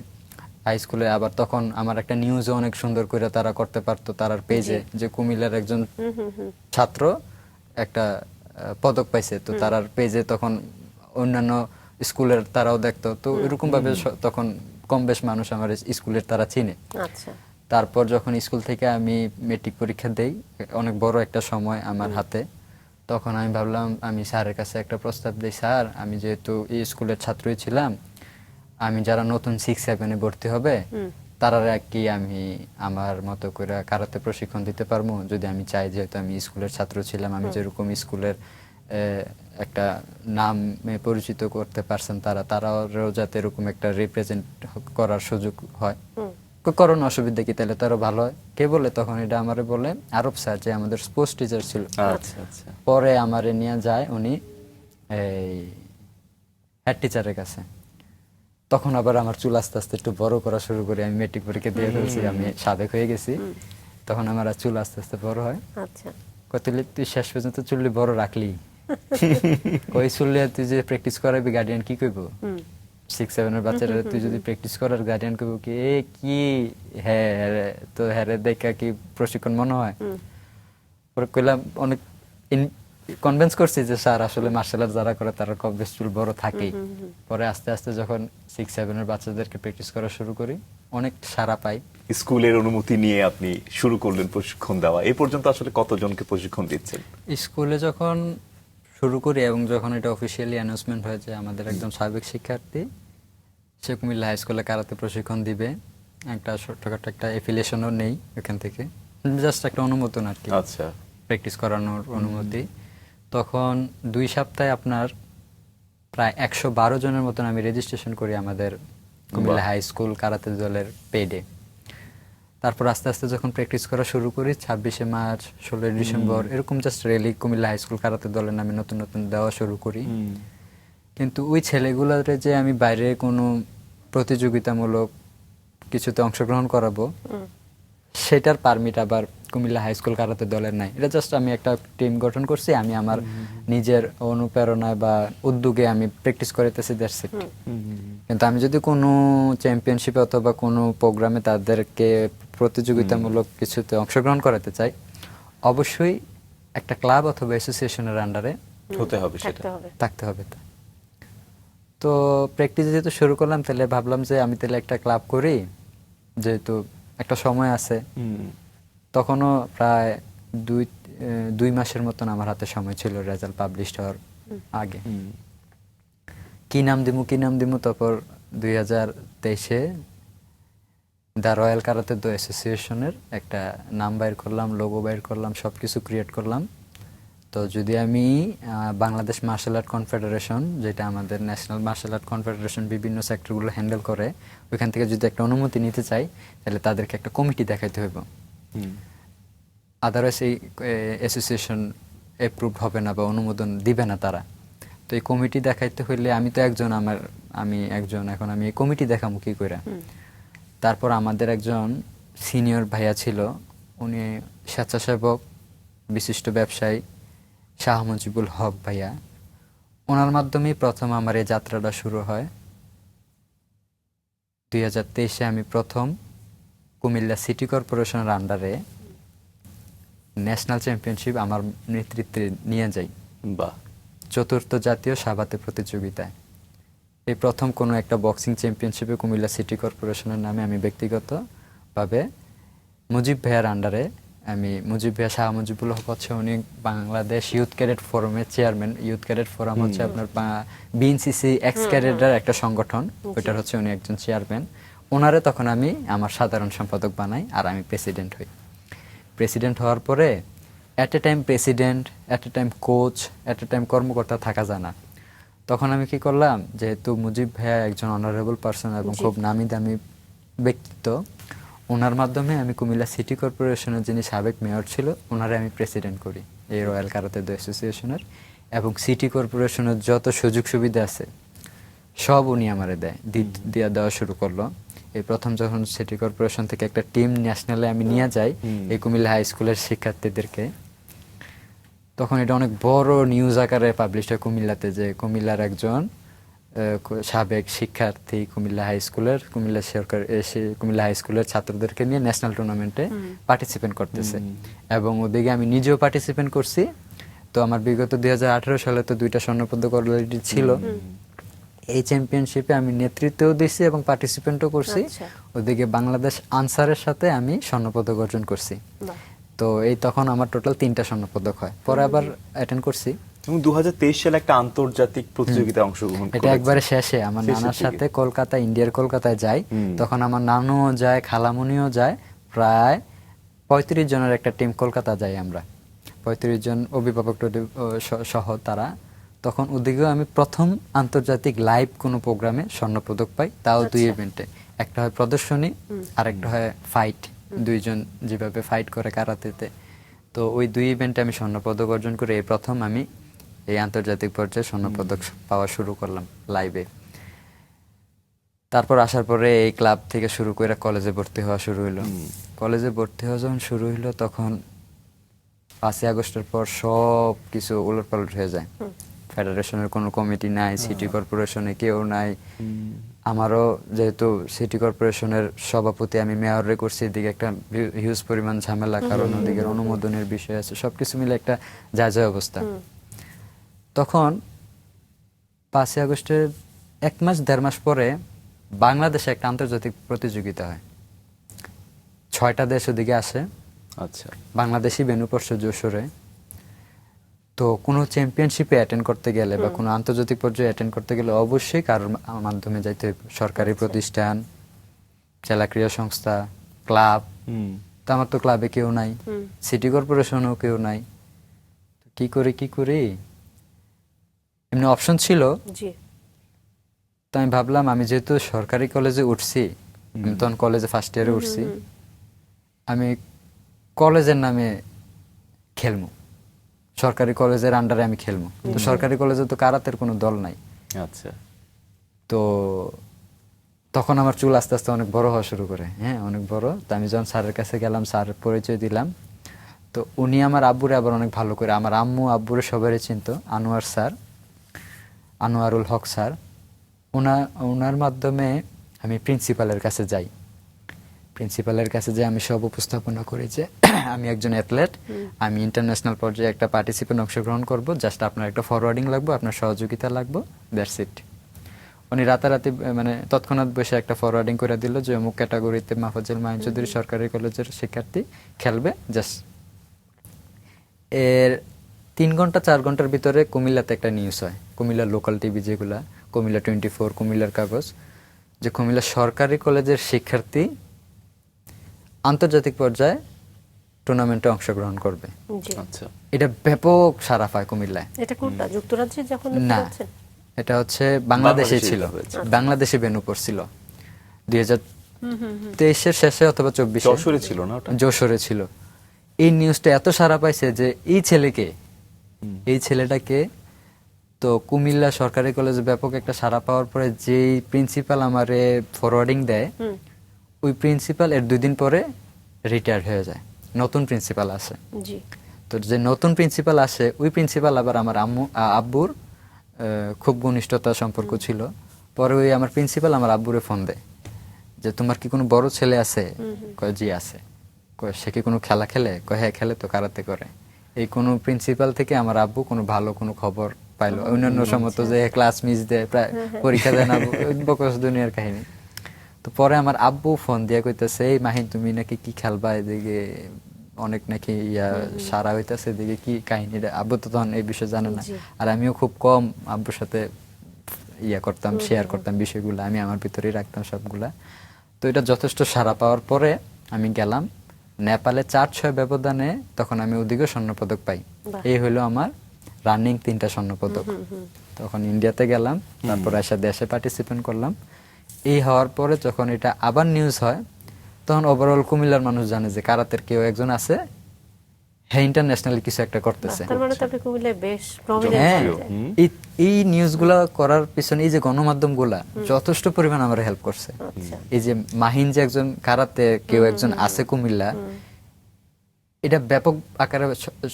হাই স্কুলে আবার তখন আমার একটা নিউজও অনেক সুন্দর করে তারা করতে পারতো তার পেজে, যে কুমিল্লার একজন ছাত্র একটা পদক পাইছে, তো তার পেজে তখন অন্যান্য স্কুলের তারাও দেখতো। তো এরকম ভাবে তখন কম বেশ মানুষ আমার স্কুলের তারা চিনে। আচ্ছা। তারপর যখন স্কুল থেকে আমি মেট্রিক পরীক্ষা দেই, অনেক বড় একটা সময় আমার হাতে, তখন আমি ভাবলাম আমি স্যারের কাছে একটা প্রস্তাব দিই, স্যার আমি যেহেতু এই স্কুলের ছাত্রই ছিলাম, আমি যারা নতুন 6-7 এ ভর্তি হবে তারা কি আমি আমার মতো করে কারাতে প্রশিক্ষণ দিতে পারবো যদি আমি চাই। যেহেতু আমি স্কুলের ছাত্র ছিলাম, আমি যেরকম স্কুলের একটা নামে পরিচিত করতে পারছেন তারাও যাতে এরকম একটা রিপ্রেজেন্ট করার সুযোগ হয়, করোনা অসুবিধা কি, তাহলে তারও ভালো হয়। কে বলে তখন এটা আমারে বলে আরব স্যার, যে আমাদের স্পোর্টস টিচার ছিল। আচ্ছা আচ্ছা। পরে আমারে নিয়ে যায় উনি এই হেড টিচারের কাছে। তখন আবার আমার চুল আস্তে আস্তে একটু বড় করা শুরু করি, আমি মেট্রিক পরীক্ষা দিয়ে ফেলছি, আমি সাবেক হয়ে গেছি। তখন আমার আর চুল আস্তে আস্তে বড় হয়। আচ্ছা। কতলি তুই শেষ পর্যন্ত চুল্লি বড় রাখলি, ওই চুল্লি তুই যে প্র্যাকটিস করাবি গার্ডিয়ান কি কইব? 6-7 এর বাচ্চারা তুই যদি প্র্যাকটিস করার গার্ডিয়ান কইব কি এ কি, হ্যাঁ তো হ্যাঁ দেখা কি প্রশিক্ষণ মনে হয়। পরে কইলাম অনেক কনভিন্স করছি যে স্যার আসলে মার্শাল আর্ট যারা করে তারা কম বেশ চুল বড় থাকেই। পরে আস্তে আস্তে যখন 6-7 এর বাচ্চাদেরকে প্র্যাকটিস করা শুরু করি, অনেক সাড়া পাই। স্কুলের অনুমতি নিয়ে আপনি শুরু করলেন প্রশিক্ষণ দেওয়া। এই পর্যন্ত আসলে কতজনকে প্রশিক্ষণ দিচ্ছেন? স্কুলে যখন শুরু করি এবং যখন এটা অফিসিয়ালি অ্যানাউন্সমেন্ট হয় যে আমাদের একদম সাবেক শিক্ষার্থী সে কুমিল্লা হাই স্কুলে কারাতে প্রশিক্ষণ দিবে, একটা ছোটখাটো একটা এফিলিয়েশনও নেই এখান থেকে, জাস্ট একটা অনুমোদন আর কি, আচ্ছা। প্র্যাকটিস করানোর অনুমতি। তখন 2 সপ্তাহে আপনার প্রায় 112 জনের মতন আমি রেজিস্ট্রেশন করি আমাদের কুমিল্লা হাই স্কুল কারাতে দলের পেডে। তারপর আস্তে আস্তে যখন প্র্যাকটিস করা শুরু করি 26শে মার্চ, 16 ডিসেম্বর এরকম জাস্ট রেলি কুমিল্লা হাই স্কুল কারাতে দলের নামে নতুন নতুন দেওয়া শুরু করি। কিন্তু ওই ছেলেগুলোরে যে আমি বাইরে কোনো প্রতিযোগিতামূলক কিছুতে অংশগ্রহণ করাবো সেটার পারমিট আবার কুমিল্লা হাই স্কুল কারাতে দলের নাই। এটা জাস্ট আমি একটা টিম গঠন করছি, আমি আমার নিজের অনুপ্রেরণায় বা উদ্যোগে আমি প্র্যাকটিস করাইতেছি, দ্যাটস ইট। কিন্তু আমি যদি কোনো চ্যাম্পিয়নশিপে অথবা কোনো প্রোগ্রামে তাদেরকে প্রতিযোগিতামূলক কিছুতে অংশগ্রহণ করাতে চাই, অবশ্যই একটা ক্লাব অথবা অ্যাসোসিয়েশনের আন্ডারে হতে হবে, সেটা থাকতে হবে। তো প্র্যাকটিস যেহেতু শুরু করলাম, তাহলে ভাবলাম যে আমি তাহলে একটা ক্লাব করি, যেহেতু একটা সময় আছে। তখনও প্রায় 2 মাসের মতন আমার হাতে সময় ছিল রেজাল্ট পাবলিশ হওয়ার আগে। কি নাম দিমু তারপর 2023-এ দ্য রয়্যাল কারাতে দো অ্যাসোসিয়েশনের একটা নাম বাইর করলাম, লোগো বাইর করলাম, সবকিছু ক্রিয়েট করলাম। তো যদি আমি বাংলাদেশ মার্শাল আর্ট কনফেডারেশন, যেটা আমাদের ন্যাশনাল মার্শাল আর্ট কনফেডারেশন বিভিন্ন সেক্টরগুলো হ্যান্ডেল করে, ওইখান থেকে যদি একটা অনুমতি নিতে চাই তাহলে তাদেরকে একটা কমিটি দেখাইতে হইব। আদারওয়াইজ এই অ্যাসোসিয়েশন অ্যাপ্রুভ হবে না বা অনুমোদন দিবে না তারা। তো এই কমিটি দেখাইতে হইলে আমি তো একজন, এখন আমি এই কমিটি দেখাবো কি করে? তারপর আমাদের একজন সিনিয়র ভাইয়া ছিল, উনি স্বেচ্ছাসেবক বিশিষ্ট ব্যবসায়ী শাহ মুজিবুল হক ভাইয়া, ওনার মাধ্যমেই প্রথম আমার এই যাত্রাটা শুরু হয়। 2023-এ আমি প্রথম কুমিল্লা সিটি কর্পোরেশনের আন্ডারে ন্যাশনাল চ্যাম্পিয়নশিপ আমার নেতৃত্বে নিয়ে যাই। বাহ। 4র্থ জাতীয় সাবাতে প্রতিযোগিতায় এই প্রথম কোনো একটা বক্সিং চ্যাম্পিয়নশিপে কুমিল্লা সিটি কর্পোরেশনের নামে আমি ব্যক্তিগতভাবে মুজিব ভাইয়ার আন্ডারে, মুজিব ভাইয়া শাহ মুজিবুল হক হচ্ছে উনি বাংলাদেশ ইউথ ক্যাডেট ফোরামের চেয়ারম্যান। ইউথ ক্যাডেট ফোরাম হচ্ছে আপনার বিএনসিসি এক্স ক্যাডেটের একটা সংগঠন, ওইটার হচ্ছে উনি একজন চেয়ারম্যান। ওনারে তখন আমি আমার সাধারণ সম্পাদক বানাই আর আমি প্রেসিডেন্ট হই। প্রেসিডেন্ট হওয়ার পরে at a time president, at a time coach, at a time কর্মকর্তা থাকা যায় না। তখন আমি কি করলাম, যেহেতু মুজিব ভাইয়া একজন অনারেবল পার্সন এবং খুব নামি দামি ব্যক্তিত্ব, ওনার মাধ্যমে আমি কুমিল্লা সিটি কর্পোরেশনের যিনি সাবেক মেয়র ছিল ওনারে আমি প্রেসিডেন্ট করি এই রয়্যাল কারাতে দো অ্যাসোসিয়েশনের। এবং সিটি কর্পোরেশনের যত সুযোগ সুবিধা আছে সব উনি আমারে দেওয়া শুরু করলো। এই প্রথম যখন সিটি কর্পোরেশন থেকে একটা টিম ন্যাশনালে আমি নিয়ে যাই এই কুমিল্লা হাই স্কুলের শিক্ষার্থীদেরকে, তখন এটা অনেক বড় নিউজ আকারে পাবলিশ হয় কুমিল্লাতে, যে কুমিল্লার একজন সাবেক শিক্ষার্থী কুমিল্লা হাই স্কুলের ছাত্রদেরকে নিয়ে ন্যাশনাল টুর্নামেন্টে পার্টিসিপেট করতেছে। এবং ওদিকে আমি নিজেও পার্টিসিপেট করছি। তো আমার বিগত 2018 সালে তো 2টা স্বর্ণপদক অলরেডি ছিল। এই চ্যাম্পিয়নশিপে আমি নেতৃত্বও দিয়েছি এবং পার্টিসিপেন্টও করছি। ওদিকে বাংলাদেশ আনসারের সাথে আমি স্বর্ণপদক অর্জন করছি। তো এই তখন আমার টোটাল 3টা স্বর্ণপদক হয়। পরে আবার অ্যাটেন্ড করছি। এবং 2023 সালে একটা আন্তর্জাতিক প্রতিযোগিতায় অংশগ্রহণ এটা একবারে শেষে আমার নানার সাথে ইন্ডিয়ার কলকাতায় যাই। তখন আমার নানুও যায়, খালামুনিও যায়, প্রায় 35 জনের একটা টিম কলকাতা যাই আমরা, 35 জন অভিভাবক সহ তারা। তখন ওদিকেও আমি প্রথম আন্তর্জাতিক লাইভ কোনো প্রোগ্রামে স্বর্ণপদক পাই, তাও 2 ইভেন্টে। একটা হয় প্রদর্শনী আর একটা হয় ফাইট, 2 জন যেভাবে ফাইট করে কারাতেতে। তো ওই 2 ইভেন্টে আমি স্বর্ণপদক অর্জন করে এই প্রথম আমি এই আন্তর্জাতিক পর্যায়ে স্বর্ণপদক পাওয়া শুরু করলাম লাইভে। তারপর আসার পরে এই ক্লাব থেকে শুরু করে কলেজে ভর্তি হওয়া শুরু হলো। কলেজে ভর্তি হওয়া যখন শুরু হলো তখন 5ই আগস্টের পর সব কিছু উলটপালট হয়ে যায়। ফেডারেশনের কোনো কমিটি নাই, সিটি কর্পোরেশনে কেউ নাই। আমারও যেহেতু সিটি কর্পোরেশনের সভাপতি আমি মেয়রে করছি, এদিকে একটা হিউজ পরিমাণ ঝামেলা, কারণ ওদিকে অনুমোদনের বিষয় আছে, সবকিছু মিলে একটা যা অবস্থা। তখন 5ই আগস্টের 1-1.5 মাস পরে বাংলাদেশে একটা আন্তর্জাতিক প্রতিযোগিতা হয়। 6টা দেশ ওদিকে আসে। আচ্ছা। বাংলাদেশি ভেন্যু পড়ছে যশোরে। তো কোনো চ্যাম্পিয়নশিপে অ্যাটেন্ড করতে গেলে বা কোনো আন্তর্জাতিক পর্যায়ে অ্যাটেন্ড করতে গেলে অবশ্যই কারোর মাধ্যমে যাইতে হবে। সরকারি প্রতিষ্ঠান, জেলা ক্রীড়া সংস্থা, ক্লাব। তো আমার তো ক্লাবে কেউ নাই, সিটি কর্পোরেশনেও কেউ নাই। কি করি এমনি অপশন ছিল। তো আমি ভাবলাম, আমি যেহেতু সরকারি কলেজে উঠছি, আমি তখন কলেজে ফার্স্ট ইয়ারে উঠছি, আমি কলেজের নামে খেলবো, সরকারি কলেজের আন্ডারে আমি খেলবো। তো সরকারি কলেজে তো কারাতের কোনো দল নাই। আচ্ছা। তো তখন আমার চুল আস্তে আস্তে অনেক বড় হওয়া শুরু করে, অনেক বড়। তো আমি যখন স্যারের কাছে গেলাম, স্যারের পরিচয় দিলাম, তো উনি আমার আব্বুরে আবার অনেক ভালো করে, আমার আম্মু আব্বুরে সবারই চিনতো, আনোয়ার স্যার, আনোয়ারুল হক স্যার। ওনার মাধ্যমে আমি প্রিন্সিপালের কাছে যাই। প্রিন্সিপালের কাছে যে আমি সব উপস্থাপনা করি যে আমি একজন অ্যাথলেট, আমি ইন্টারন্যাশনাল পর্যায়ে একটা পার্টিসিপেন্ট অংশগ্রহণ করব, জাস্ট আপনার একটা ফরওয়ার্ডিং লাগবে, আপনার সহযোগিতা লাগবে, দ্যাটস ইট। উনি রাতারাতি তৎক্ষণাৎ বসে একটা ফরওয়ার্ডিং করে দিল যে অমুক ক্যাটাগরিতে মাহফুজুল মাহিন চৌধুরী সরকারি কলেজের শিক্ষার্থী খেলবে, জাস্ট এর 3 ঘন্টা 4 ঘন্টার ভিতরে কুমিল্লাতে একটা নিউজ হয়, কুমিল্লার লোকাল টিভি যেগুলা, কুমিল্লা 24, কুমিল্লার কাগজ, যে কুমিল্লা সরকারি কলেজের শিক্ষার্থী আন্তর্জাতিক পর্যায়ে টুর্নামেন্টে অংশগ্রহণ করবে। জি। আচ্ছা, এটা ব্যাপক সাড়া পায় কুমিল্লায়। এটা কোনটা, যুক্তরাজ্যে যখন না, যাচ্ছেন? এটা হচ্ছে বাংলাদেশে বাংলাদেশে ছিল, হয়েছে। বাংলাদেশে ভেন্যু পড়ছিল 2023-এর শেষে অথবা 24-এ যশোরে ছিল না ওটা? যশোরে ছিল। এই নিউজটা এত সাড়া পাইছে যে এই ছেলেটাকে তো কুমিল্লা সরকারি কলেজে ব্যাপক একটা সাড়া পাওয়ার পরে যেই প্রিন্সিপাল আমারে ফরওয়ার্ডিং দেয়, ওই প্রিন্সিপাল এর 2 দিন পরে রিটায়ার্ড হয়ে যায়, নতুন প্রিন্সিপাল আসে। জি। তো যে নতুন প্রিন্সিপাল আসে, ওই প্রিন্সিপাল আবার আমার আব্বুর খুব ঘনিষ্ঠতা সম্পর্ক ছিল। পরে ওই আমার প্রিন্সিপাল আমার আব্বুরে ফোন দেয় যে তোমার কি কোনো বড় ছেলে আছে? কয় জি আছে। কয় সে কি কোনো খেলা খেলে? কয় হ্যাঁ খেলে, তো কারাতে করে। এই কোনো প্রিন্সিপাল থেকে আমার আব্বু কোনো ভালো কোনো খবর পাইলো। অন্যান্য সমত যে ক্লাস মিস দেয়, প্রায় পরীক্ষা দেয় না, বকস দুনিয়ার কাহিনী। তো পরে আমার আব্বু ফোন দিয়ে কইতেছে, এই মাহিন তুমি নাকি কি খেলবা, এদিকে অনেক নাকি সারা হইতেছে, এদিকে কি কাহিনীটা। আব্বু তো তখন এই বিষয়ে জানে না, আর আমিও খুব কম আব্বুর সাথে করতাম, শেয়ার করতাম বিষয়গুলো, আমি আমার ভিতরেই রাখতাম সবগুলা। তো এটা যথেষ্ট সাড়া পাওয়ার পরে আমি গেলাম নেপালে 4-6 ব্যবধানে, তখন আমি ওদিকে স্বর্ণপদক পাই। এই হলো আমার রানিং 3টা স্বর্ণপদক। তখন ইন্ডিয়াতে গেলাম, তারপর এসে দেশে পার্টিসিপেট করলাম। এই হওয়ার পরে যখন এটা আবার নিউজ হয়, তখন ওভারঅল কুমিল্লার মানুষ জানে যে কারাতের কেউ একজন আছে, হ্যাঁ ইন্টারন্যাশনালি কিছু একটা করতেছে। তার মানে তো আপনি কুমিল্লায় বেশ হ্যাঁ, প্রমিনেন্ট। এই নিউজগুলা করার পিছনে এই যে গণমাধ্যমগুলা যথেষ্ট পরিমাণ আমার হেল্প করছে। এই যে মাহিন যে একজন কারাতে কেউ একজন আছে কুমিল্লা, এটা ব্যাপক আকারে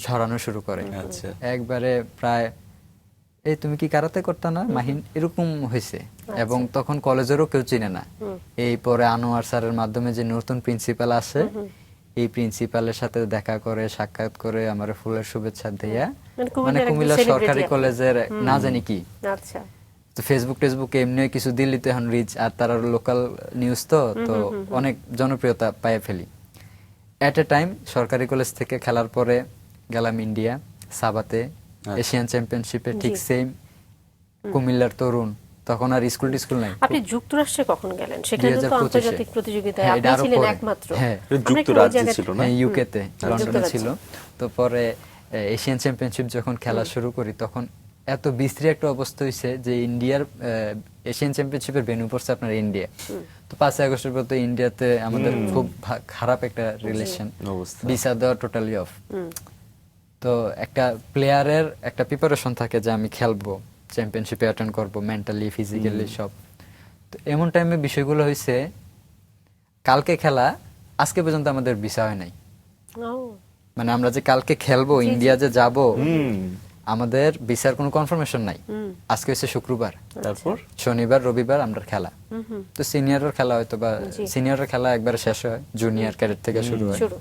ছড়ানো শুরু করে। আচ্ছা। একবারে প্রায় এই তুমি কি কারাতে করতে না মাহিন, এরকম হয়েছে। এবং তখন কলেজেরও কেউ চিনে না। এই পরে আনোয়ার স্যারের মাধ্যমে যে নতুন প্রিন্সিপাল আসে, এই প্রিন্সিপালের সাথে দেখা করে, সাক্ষাৎ করে, আমার ফুলের শুভেচ্ছা দেয়া, মানে কুমিল্লা সরকারি কলেজের না জানি কি। আচ্ছা। তো ফেসবুকে এমনি কিছু দিল্লিতে এখন রিচ, আর তারা লোকাল নিউজ তো অনেক জনপ্রিয়তা পায় ফেলি। এট এ টাইম সরকারি কলেজ থেকে খেলার পরে গেলাম ইন্ডিয়া, সাবাতে এশিয়ান চ্যাম্পিয়নশিপে, ঠিক সেম কুমিল্লার তরুণ, তখন আর স্কুল নাই। আপনি যুক্তরাষ্ট্রে কখন গেলেন? সেখানে তো 2025 আন্তর্জাতিক প্রতিযোগিতায় হ্যাঁ, আপনি এটা আরো ছিলেন পরে। একমাত্র। হ্যাঁ, যুক্তরাজ্যে ছিল না? হ্যাঁ, ইউকেতে, লন্ডনে যুক্তরাজ্যে। ছিল। তো পরে এশিয়ান চ্যাম্পিয়নশিপ যখন খেলা শুরু করি, তখন এত বিশ্রী একটা অবস্থা হয়েছে যে ইন্ডিয়ার এশিয়ান চ্যাম্পিয়নশিপের ভেন্যু পড়ছে আপনার ইন্ডিয়া। তো 5 আগস্টের পর তো ইন্ডিয়াতে আমাদের খুব খারাপ একটা রিলেশন, অবস্থা। ভিসা দেওয়া টোটালি অফ। তো একটা প্লেয়ারের একটা প্রিপারেশন থাকে যে আমি খেলবো, চ্যাম্পিয়নশিপে অ্যাটেন্ড করব, মেন্টালি ফিজিক্যালি সব। তো এমন টাইমে বিষয়গুলো হয়েছে, কালকে খেলা, আজকে পর্যন্ত আমাদের ভিসা হয় নাই। ও, মানে আমরা যে কালকে খেলবো, ইন্ডিয়া যে যাব, হুম। আমাদের ভিসার কোনো কনফার্মেশন নাই। আজকে হচ্ছে শুক্রবার, তারপর শনিবার রবিবার আমরা খেলা। তো সিনিয়রের খেলা হয়তো বা সিনিয়রের খেলা একবার শেষ হয়, জুনিয়র ক্যাডেট থেকে শুরু হয়। শুরু।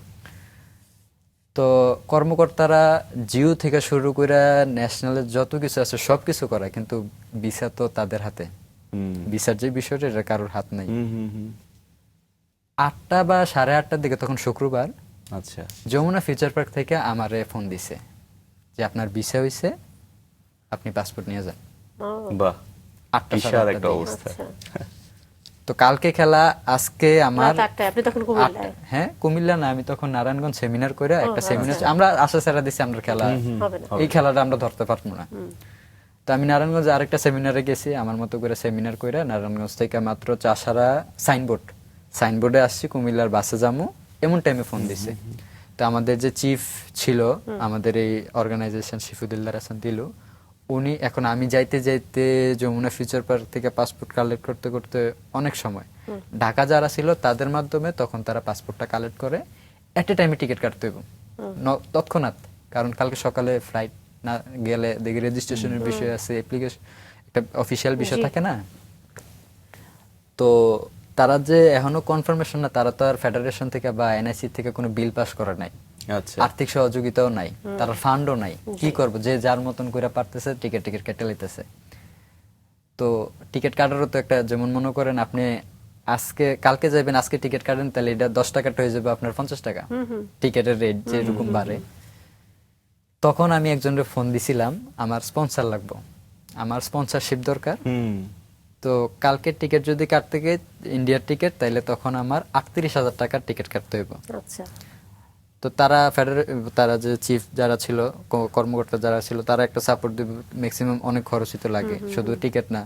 তো কর্মকর্তারা জিও থেকে শুরু করে ন্যাশনালের যত কিছু আছে সবকিছু করে, কিন্তু ভিসা তো তাদের হাতে। ভিসার যে বিষয়টা, এটা কারোর হাত নাই। 8টা বা 8:30টার দিকে, তখন শুক্রবার, আচ্ছা, যমুনা ফিউচার পার্ক থেকে আমারে ফোন দিছে যে আপনার ভিসা হইছে, আপনি পাসপোর্ট নিয়ে যান। ও, বাহ, 8টা বিশাল 8:30 একটা দিকে। অবস্থা। আচ্ছা। তো কালকে খেলা, আজকে আমার রাত 8টায়, আপনি তখন কুমিল্লায়? হ্যাঁ, কুমিল্লা না, আমি তখন নারায়ণগঞ্জ সেমিনার করে একটা সেমিনার, আমরা আশা ছাড়া দিছি আমরা খেলা, হবে না। এই খেলাটা আমরা ধরতে পারবো না। তো আমি নারায়ণগঞ্জে আরেকটা সেমিনারে গেছি, আমার মতো করে সেমিনার করে নারায়ণগঞ্জ থেকে মাত্র চাষারা সাইনবোর্ডে আসছি, কুমিল্লার বাসে যাবো, এমন টাইমে ফোন দিছে। তো আমাদের যে চিফ ছিল আমাদের এই অর্গানাইজেশন, শিফুদুল্লাহ হাসান দিলু, উনি, এখন আমি যাইতে যমুনা ফিউচার পার্ক থেকে পাসপোর্ট কালেক্ট করতে করতে অনেক সময়, ঢাকা যারা ছিল তাদের মাধ্যমে তখন তারা পাসপোর্টটা কালেক্ট করে এট এ টাইমে টিকিট কাটতে হবে তৎক্ষণাৎ, কারণ কালকে সকালে ফ্লাইট না গেলে দেখি রেজিস্ট্রেশনের বিষয় আছে, অ্যাপ্লিকেশন, একটা অফিসিয়াল বিষয় থাকে না। তো তারা যে এখনো কনফার্মেশন না, তারা তো আর ফেডারেশন থেকে বা এনআইসি থেকে কোনো বিল পাস করে নাই, আচ্ছা, আর্থিক সহযোগিতাও নাই, তার ফান্ডও নাই। কি করব, যে যার মতন করে পারতেছে টিকিট কেটে লইতেছে। তো টিকিট কাটারও তো একটা, যেমন মনে করেন আপনি কালকে যাবেন, আজকে টিকিট কাটেন, তাহলে এটা 10 টাকাটা হয়ে যাবে আপনার 50 টাকা, টিকিটের রেট যেরকম বাড়ে। তখন আমি একজনের ফোন দিছিলাম, আমার স্পন্সর লাগবে, আমার স্পন্সরশিপ দরকার। হুম। তো কালকে টিকিট যদি কাটতে গিয়ে ইন্ডিয়ার টিকিট, তাইলে তখন আমার 38,000 টাকার টিকিট কাটতে হইব। আচ্ছা। তো তারা যে চিফ যারা ছিল, কর্মকর্তা যারা ছিল, তারা একটা সাপোর্ট দিবে। ম্যাক্সিমাম অনেক খরচই তো লাগে, শুধু টিকিট না,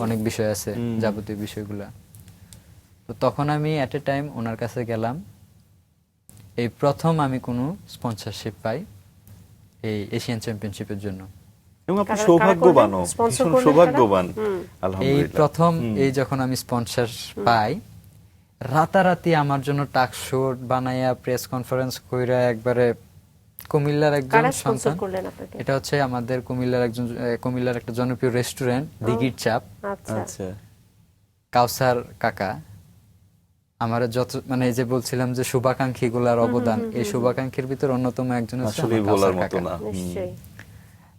অনেক বিষয় আছে, যাবতীয় বিষয়গুলা। তো তখন আমি এট এ টাইম ওনার কাছে গেলাম। এই প্রথম আমি কোনো স্পন্সরশিপ পাই এই এশিয়ান চ্যাম্পিয়নশিপের জন্য। এবং আপনি কারা সৌভাগ্যবানও, করলেন? স্পন্সর ভীষণ করলেন সৌভাগ্যবান। এই আলহামদুলিল্লাহ। প্রথম এই যখন আমি স্পন্সর পাই, রাতারাতি আমার জন্য টাকশোট বানাইয়া প্রেস কনফারেন্স কইরা একবারে কুমিল্লার একজন কারা স্পন্সর সন্তান, করলেন আপনাকে? এটা হচ্ছে আমাদের কুমিল্লার একটা জনপ্রিয় রেস্টুরেন্ট দিঘির চাপ, আচ্ছা। আচ্ছা। কাউসার কাকা। আমার যত মানে এই যে বলছিলাম যে শুভাকাঙ্ক্ষী গুলার অবদান, এই শুভাকাঙ্ক্ষীর ভিতর অন্যতম একজন হচ্ছে আসলে আমার বলার কাউসার মতো কাকা। না। নিশ্চয়ই।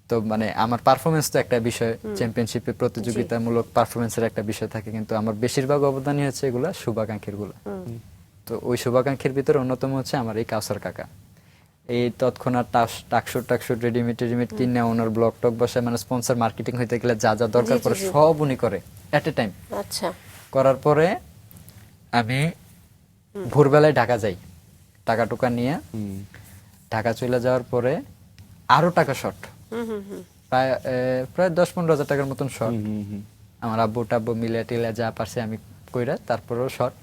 তো মানে আমার পারফরমেন্স তো একটা বিষয়, চ্যাম্পিয়নশিপে প্রতিযোগিতামূলক পারফরমেন্সের একটা বিষয় থাকে, কিন্তু আমার বেশিরভাগ অবদানই হচ্ছে এগুলা শুভাকাঙ্ক্ষীর গুলা। তো ওই শুভাকাঙ্ক্ষীর ভিতরে অন্যতম হচ্ছে আমার এই কাউসার কাকা। এই তৎক্ষণাৎ টাকশোট রেডিমেড কিনে ওনার ব্লগ টক বসায়, মানে স্পন্সর মার্কেটিং হইতে গেলে যা যা দরকার পড়ে সব উনি করে এট এ টাইম। আচ্ছা। করার পরে আমি ভোরবেলায় ঢাকা যাই, টাকা টুকা নিয়ে ঢাকা চলে যাওয়ার পরে আরো টাকা শর্ট, প্রায় 10-15 হাজার টাকার মতন শর্ট। আমার আব্বু টাব্বু মিলে টিলে যা পারছে আমি কইরা তারপরেও শর্ট।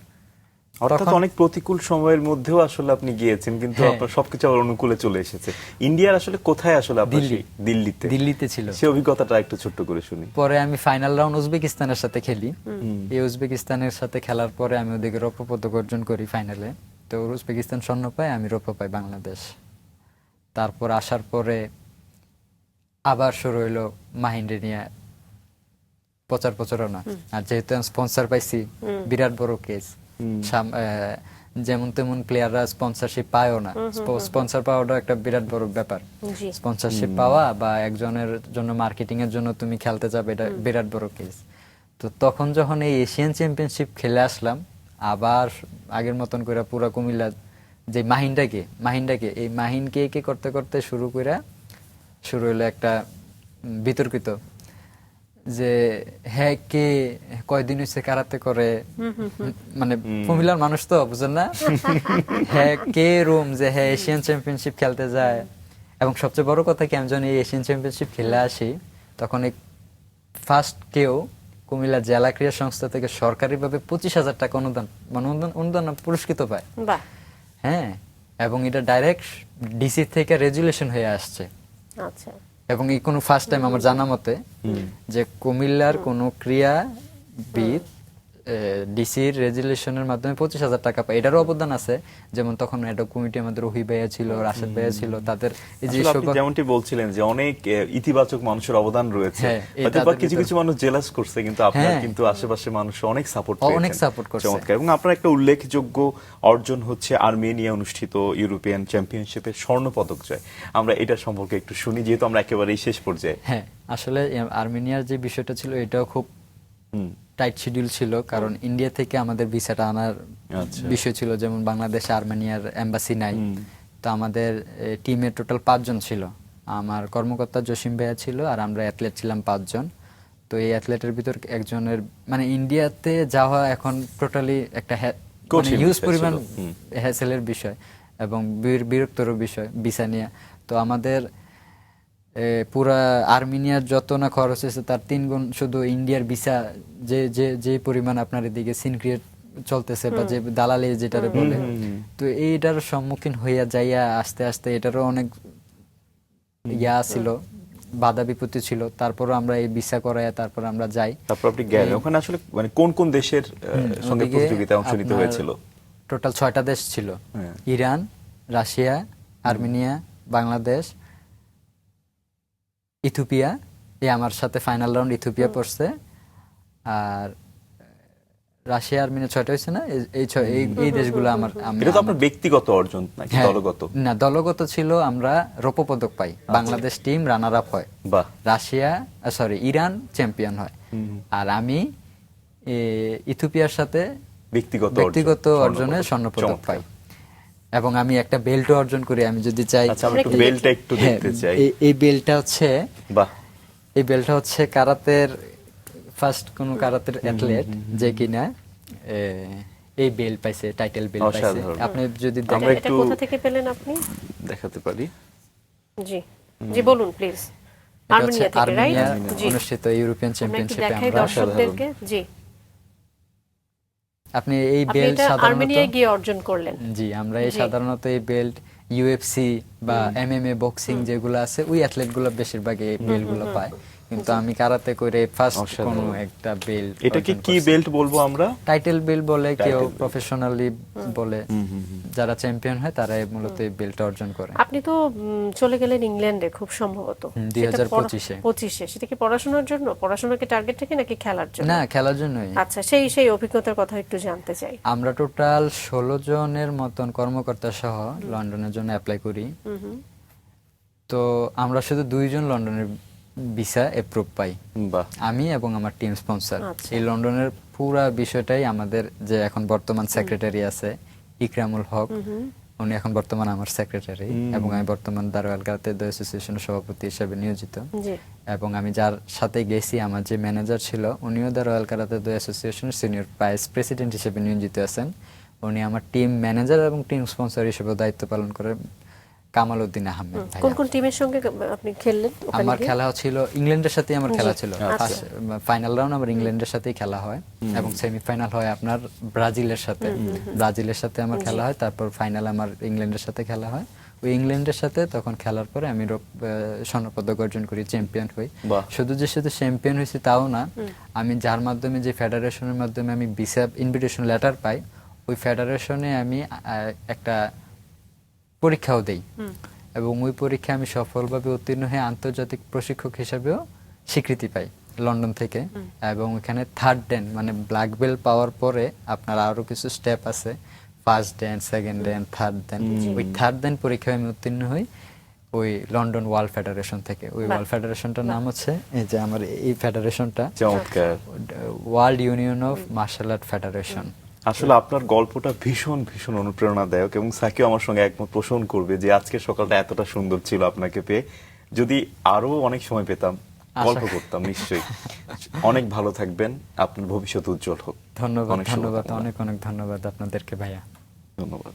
অর্থাৎ অনেক প্রতিকূল সময়ের মধ্যেও আসলে আপনি গিয়েছেন, কিন্তু হ্যাঁ। আপনার সবকিছু আবার অনুকূলে চলে এসেছে। ইন্ডিয়ার আসলে কোথায় আসলে আপনার দিল্লি। দিল্লিতে ছিল। সেই অভিজ্ঞতাটা একটু ছোট্ট করে শুনি। পরে আমি ফাইনাল রাউন্ড উজবেকিস্তানের সাথে খেলি। এই উজবেকিস্তানের সাথে খেলার পরে আমি ওদিকে রৌপ্য পদক অর্জন করি ফাইনালে। তো উজবেকিস্তান স্বর্ণ পায়, আমি রৌপ্য পাই বাংলাদেশ। তারপর আসার পরে আবার শুরু হইলো মাহিন্দ্রে নিয়ে প্রচারণা। আর যেহেতু আমি স্পন্সর পাইছি, বিরাট বড় কেস। যেমন তেমন প্লেয়াররা স্পন্সরশিপ পায়ও না, স্পন্সর পাওয়াটা একটা বিরাট বড় ব্যাপার। জি। স্পন্সরশিপ পাওয়া বা একজনের জন্য মার্কেটিং এর জন্য তুমি খেলতে যাবে, এটা বিরাট বড় কেস। তো তখন যখন এই এশিয়ান চ্যাম্পিয়নশিপ খেলে আসলাম, আবার আগের মতন করে পুরো কুমিল্লা যে মাহিনটাকে এই মাহিনকে করতে করতে শুরু হলো একটা বিতর্কিত যে হ্যাঁ কে কয়দিন হয়েছে কারাতে করে, মানে কুমিল্লার মানুষ তো বুঝেন না, হ্যাঁ কে রুম যে হ্যাঁ এশিয়ান চ্যাম্পিয়নশিপ খেলতে যায়। এবং সবচেয়ে বড় কথা কি, আমি যখন এই এশিয়ান চ্যাম্পিয়নশিপ খেলে আসি, তখন এই ফার্স্ট কেউ কুমিল্লা জেলা ক্রীড়া সংস্থা থেকে সরকারিভাবে 25,000 টাকা অনুদান পুরস্কৃত পায়। বাহ। হ্যাঁ, এবং এটা ডাইরেক্ট ডিসি থেকে রেজুলেশন হয়ে আসছে। আচ্ছা। এবং এই কোনো ফার্স্ট টাইম আমার জানা মতে যে কুমিল্লার কোনো ক্রীড়াবিদ ডিসির রেজুলেশনের মাধ্যমে 25,000 টাকা পায়। এটারও অবদান আছে, যেমন তখন একটা কমিটি আমাদের রহি ভাইয়া ছিল, রাশেদ ভাইয়া ছিল, তাদের এই যে আসলে আপনি যেমনটি বলছিলেন যে অনেক ইতিবাচক মানুষের অবদান রয়েছে। হ্যাঁ, এই হয়তো বা তাদের কিছু ভিতরে- কিছু মানুষ জেলাস করছে, কিন্তু আপনার হ্যাঁ। কিন্তু আশেপাশে মানুষ অনেক সাপোর্ট অনেক support করছে। চমৎকার। এবং আপনার একটা উল্লেখযোগ্য অর্জন হচ্ছে আর্মেনিয়া অনুষ্ঠিত ইউরোপিয়ান চ্যাম্পিয়নশিপের স্বর্ণ পদক জয়। আমরা এটা সম্পর্কে একটু শুনি, যেহেতু আমরা একেবারেই শেষ পর্যায়ে। হ্যাঁ, আসলে আর্মেনিয়ার যে বিষয়টা ছিল, এটাও খুব টাইট শিডিউল ছিল, কারণ ইন্ডিয়া থেকে আমাদের ভিসাটা আনার আচ্ছা। বিষয় ছিল। যেমন বাংলাদেশে আর্মেনিয়ার এম্বাসি নাই, তো আমাদের টিমের টোটাল 5 জন ছিল। আমার কর্মকর্তা জসিম ভাইয়া ছিল, আর আমরা অ্যাথলেট ছিলাম 5 জন। তো এই অ্যাথলেটের ভিতর একজনের মানে ইন্ডিয়াতে যাওয়া এখন টোটালি একটা কঠিন হিউজ বিষয় পরিমাণ ছিল। হ্যাসেলের বিষয় এবং বিরক্তর বিষয় ভিসা নিয়ে। তো আমাদের পুরা আর্মেনিয়ার যত না খরচ হয়েছে তার 3 গুণ শুধু ইন্ডিয়ার ভিসা, যে যে যে পরিমাণ আপনার এদিকে সিন ক্রিয়েট চলতেছে বা যে দালালি যেটারে বলে, তো এইটার সম্মুখীন হইয়া যাইয়া আস্তে আস্তে এটারও অনেক ছিল, বাধা বিপত্তি ছিল। তারপরও আমরা এই ভিসা করাইয়া তারপর আমরা যাই। তারপর আপনি গেলেন ওখানে, আসলে মানে কোন কোন দেশের সঙ্গে প্রতিযোগিতায় অংশ নিতে হয়েছিল? টোটাল 6টা দেশ ছিল। হ্যাঁ। Iran, Russia, Armenia, Bangladesh, Ethiopia. এই আমার সাথে ফাইনাল রাউন্ড ইথিওপিয়া পড়ছে। আর রাশিয়া, আর্মেনিয়া 6টা হয়েছে না, এই দেশগুলো এটা তো আপনার ব্যক্তিগত অর্জন নাকি হ্যাঁ, দলগত? না, দলগত ছিল। আমরা রৌপ্য পদক পাই, বাংলাদেশ টিম রানার আপ হয়, বাহ। ইরান চ্যাম্পিয়ন হয়, আর আমি ইথিওপিয়ার সাথে ব্যক্তিগত অর্জনে স্বর্ণ পদক পাই। এবং আমি একটা বেল্টও অর্জন করি, আমি যদি চাই। আচ্ছা, আমরা একটু বেলটা একটু হ্যাঁ, দেখতে চাই। এই বেল্টটা হচ্ছে, বাহ, এই বেল্টটা হচ্ছে কারাতের ফার্স্ট কোন কারাতের অ্যাথলেট যে কিনা এই বেল্ট পাইছে, টাইটেল বেল্ট পাইছে। অসাধারণ। আপনি যদি আমরা এটা একটু কোথা থেকে পেলেন আপনি? দেখাতে পারি। জি জি বলুন প্লিজ। এটা হচ্ছে আর্মেনিয়া থেকে, রাইট? আর্মেনিয়া জি, অনুষ্ঠিত ইউরোপিয়ান আমরা একটু চ্যাম্পিয়নশিপে দেখাই আমরা। দর্শকদেরকে। জি, আপনি এই আপনি বেল্ট এটা সাধারণত, আর্মেনিয়ায় গিয়ে অর্জন করলেন। জি আমরা এই জি। সাধারণত এই বেল্ট ইউএফসি বা এমএমএ বক্সিং যেগুলো আছে ওই অ্যাথলেট গুলো বেশিরভাগ এই বেল্ট গুলো পায়, কিন্তু আমি কারাতে করে ফার্স্ট অসাধারণ। কোনো একটা বেল্ট। এটাকে কি বেল্ট বলবো আমরা? টাইটেল বেল্ট বলে, কেউ Title belt। প্রফেশনালি বলে। যারা চ্যাম্পিয়ন হয় তারাই মূলত এই বেল্টটা অর্জন করে। আপনি তো চলে গেলেন ইংল্যান্ডে খুব সম্ভবত। 2025-এ। 25-এ। সেটা কি পড়াশোনার জন্য? পড়াশোনাকে টার্গেট থেকে নাকি খেলার জন্য? না, খেলার জন্যই। আচ্ছা, সেই অভিজ্ঞতার কথা একটু জানতে চাই। আমরা টোটাল 16 জনের মতন কর্মকর্তা সহ লন্ডনের জন্য অ্যাপ্লাই করি। তো আমরা শুধু 2 জন লন্ডনের ভিসা অ্যাপ্রুভ পাই, বাহ, আমি এবং আমার টিম স্পন্সর। আচ্ছা। এই লন্ডনের পুরা বিষয়টাই আমাদের যে এখন বর্তমান সেক্রেটারি আছে ইকরামুল হক, উনি এখন বর্তমান আমার সেক্রেটারি, এবং আমি বর্তমান দারোয়াল কারাতে অ্যাসোসিয়েশনের সভাপতি হিসেবে নিয়োজিত। জি, এবং আমি যার সাথে গেছি, আমার যে ম্যানেজার ছিল উনিও রয়্যাল কারাতে অ্যাসোসিয়েশনের সিনিয়র ভাইস প্রেসিডেন্ট হিসেবে নিয়োজিত আছেন। উনি আমার টিম ম্যানেজার এবং টিম স্পন্সর হিসেবে দায়িত্ব পালন করে কামাল উদ্দিন আহমেদ ভাইয়া। কোন কোন টিমের সঙ্গে আপনি খেললেন ওখানে আমার গিয়ে? খেলা ছিল ইংল্যান্ডের সাথে, আমার খেলা ছিল আচ্ছা। ফাইনাল রাউন্ড আমার ইংল্যান্ডের সাথেই খেলা হয়, এবং সেমিফাইনাল হয় আপনার ব্রাজিলের সাথে। ব্রাজিলের সাথে আমার খেলা হয়, তারপর ফাইনাল আমার ইংল্যান্ডের সাথে খেলা হয়। ওই ইংল্যান্ডের সাথে তখন খেলার পরে আমি স্বর্ণপদক অর্জন করি, চ্যাম্পিয়ন হই। বাহ। শুধু চ্যাম্পিয়ন হয়েছি তাও না, আমি যার মাধ্যমে, যে ফেডারেশনের মাধ্যমে আমি ভিসা ইনভিটেশন লেটার পাই, ওই ফেডারেশনে আমি একটা পরীক্ষাও দেই, এবং ওই পরীক্ষায় আমি সফলভাবে উত্তীর্ণ হয়ে আন্তর্জাতিক প্রশিক্ষক হিসেবেও স্বীকৃতি পাই লন্ডন থেকে। এবং এখানে থার্ড ডেন মানে ব্ল্যাক বেল্ট পাওয়ার পরে আপনার আরো কিছু স্টেপ আছে, ফার্স্ট ডেন, সেকেন্ড ডেন, থার্ড ডেন। ওই থার্ড ডেন পরীক্ষায় আমি উত্তীর্ণ হই ওই লন্ডন ওয়ার্ল্ড ফেডারেশন থেকে। ওই ওয়ার্ল্ড ফেডারেশনটার নাম হচ্ছে, এই যে আমার এই ফেডারেশনটা, চমৎকার। World Union of Martial Art Federation. আসলে আপনার গল্পটা ভীষণ ভীষণ অনুপ্রেরণাদায়ক, এবং সাকিও আমার সঙ্গে একমত পোষণ করবে যে আজকের সকালটা এতটা সুন্দর ছিল আপনাকে পেয়ে। যদি আরো অনেক সময় পেতাম গল্প করতাম নিশ্চয়ই। অনেক ভালো থাকবেন, আপনার ভবিষ্যৎ উজ্জ্বল হোক। ধন্যবাদ, অনেক ধন্যবাদ, শুভকামনা। অনেক অনেক ধন্যবাদ আপনাদেরকে ভাইয়া। ধন্যবাদ।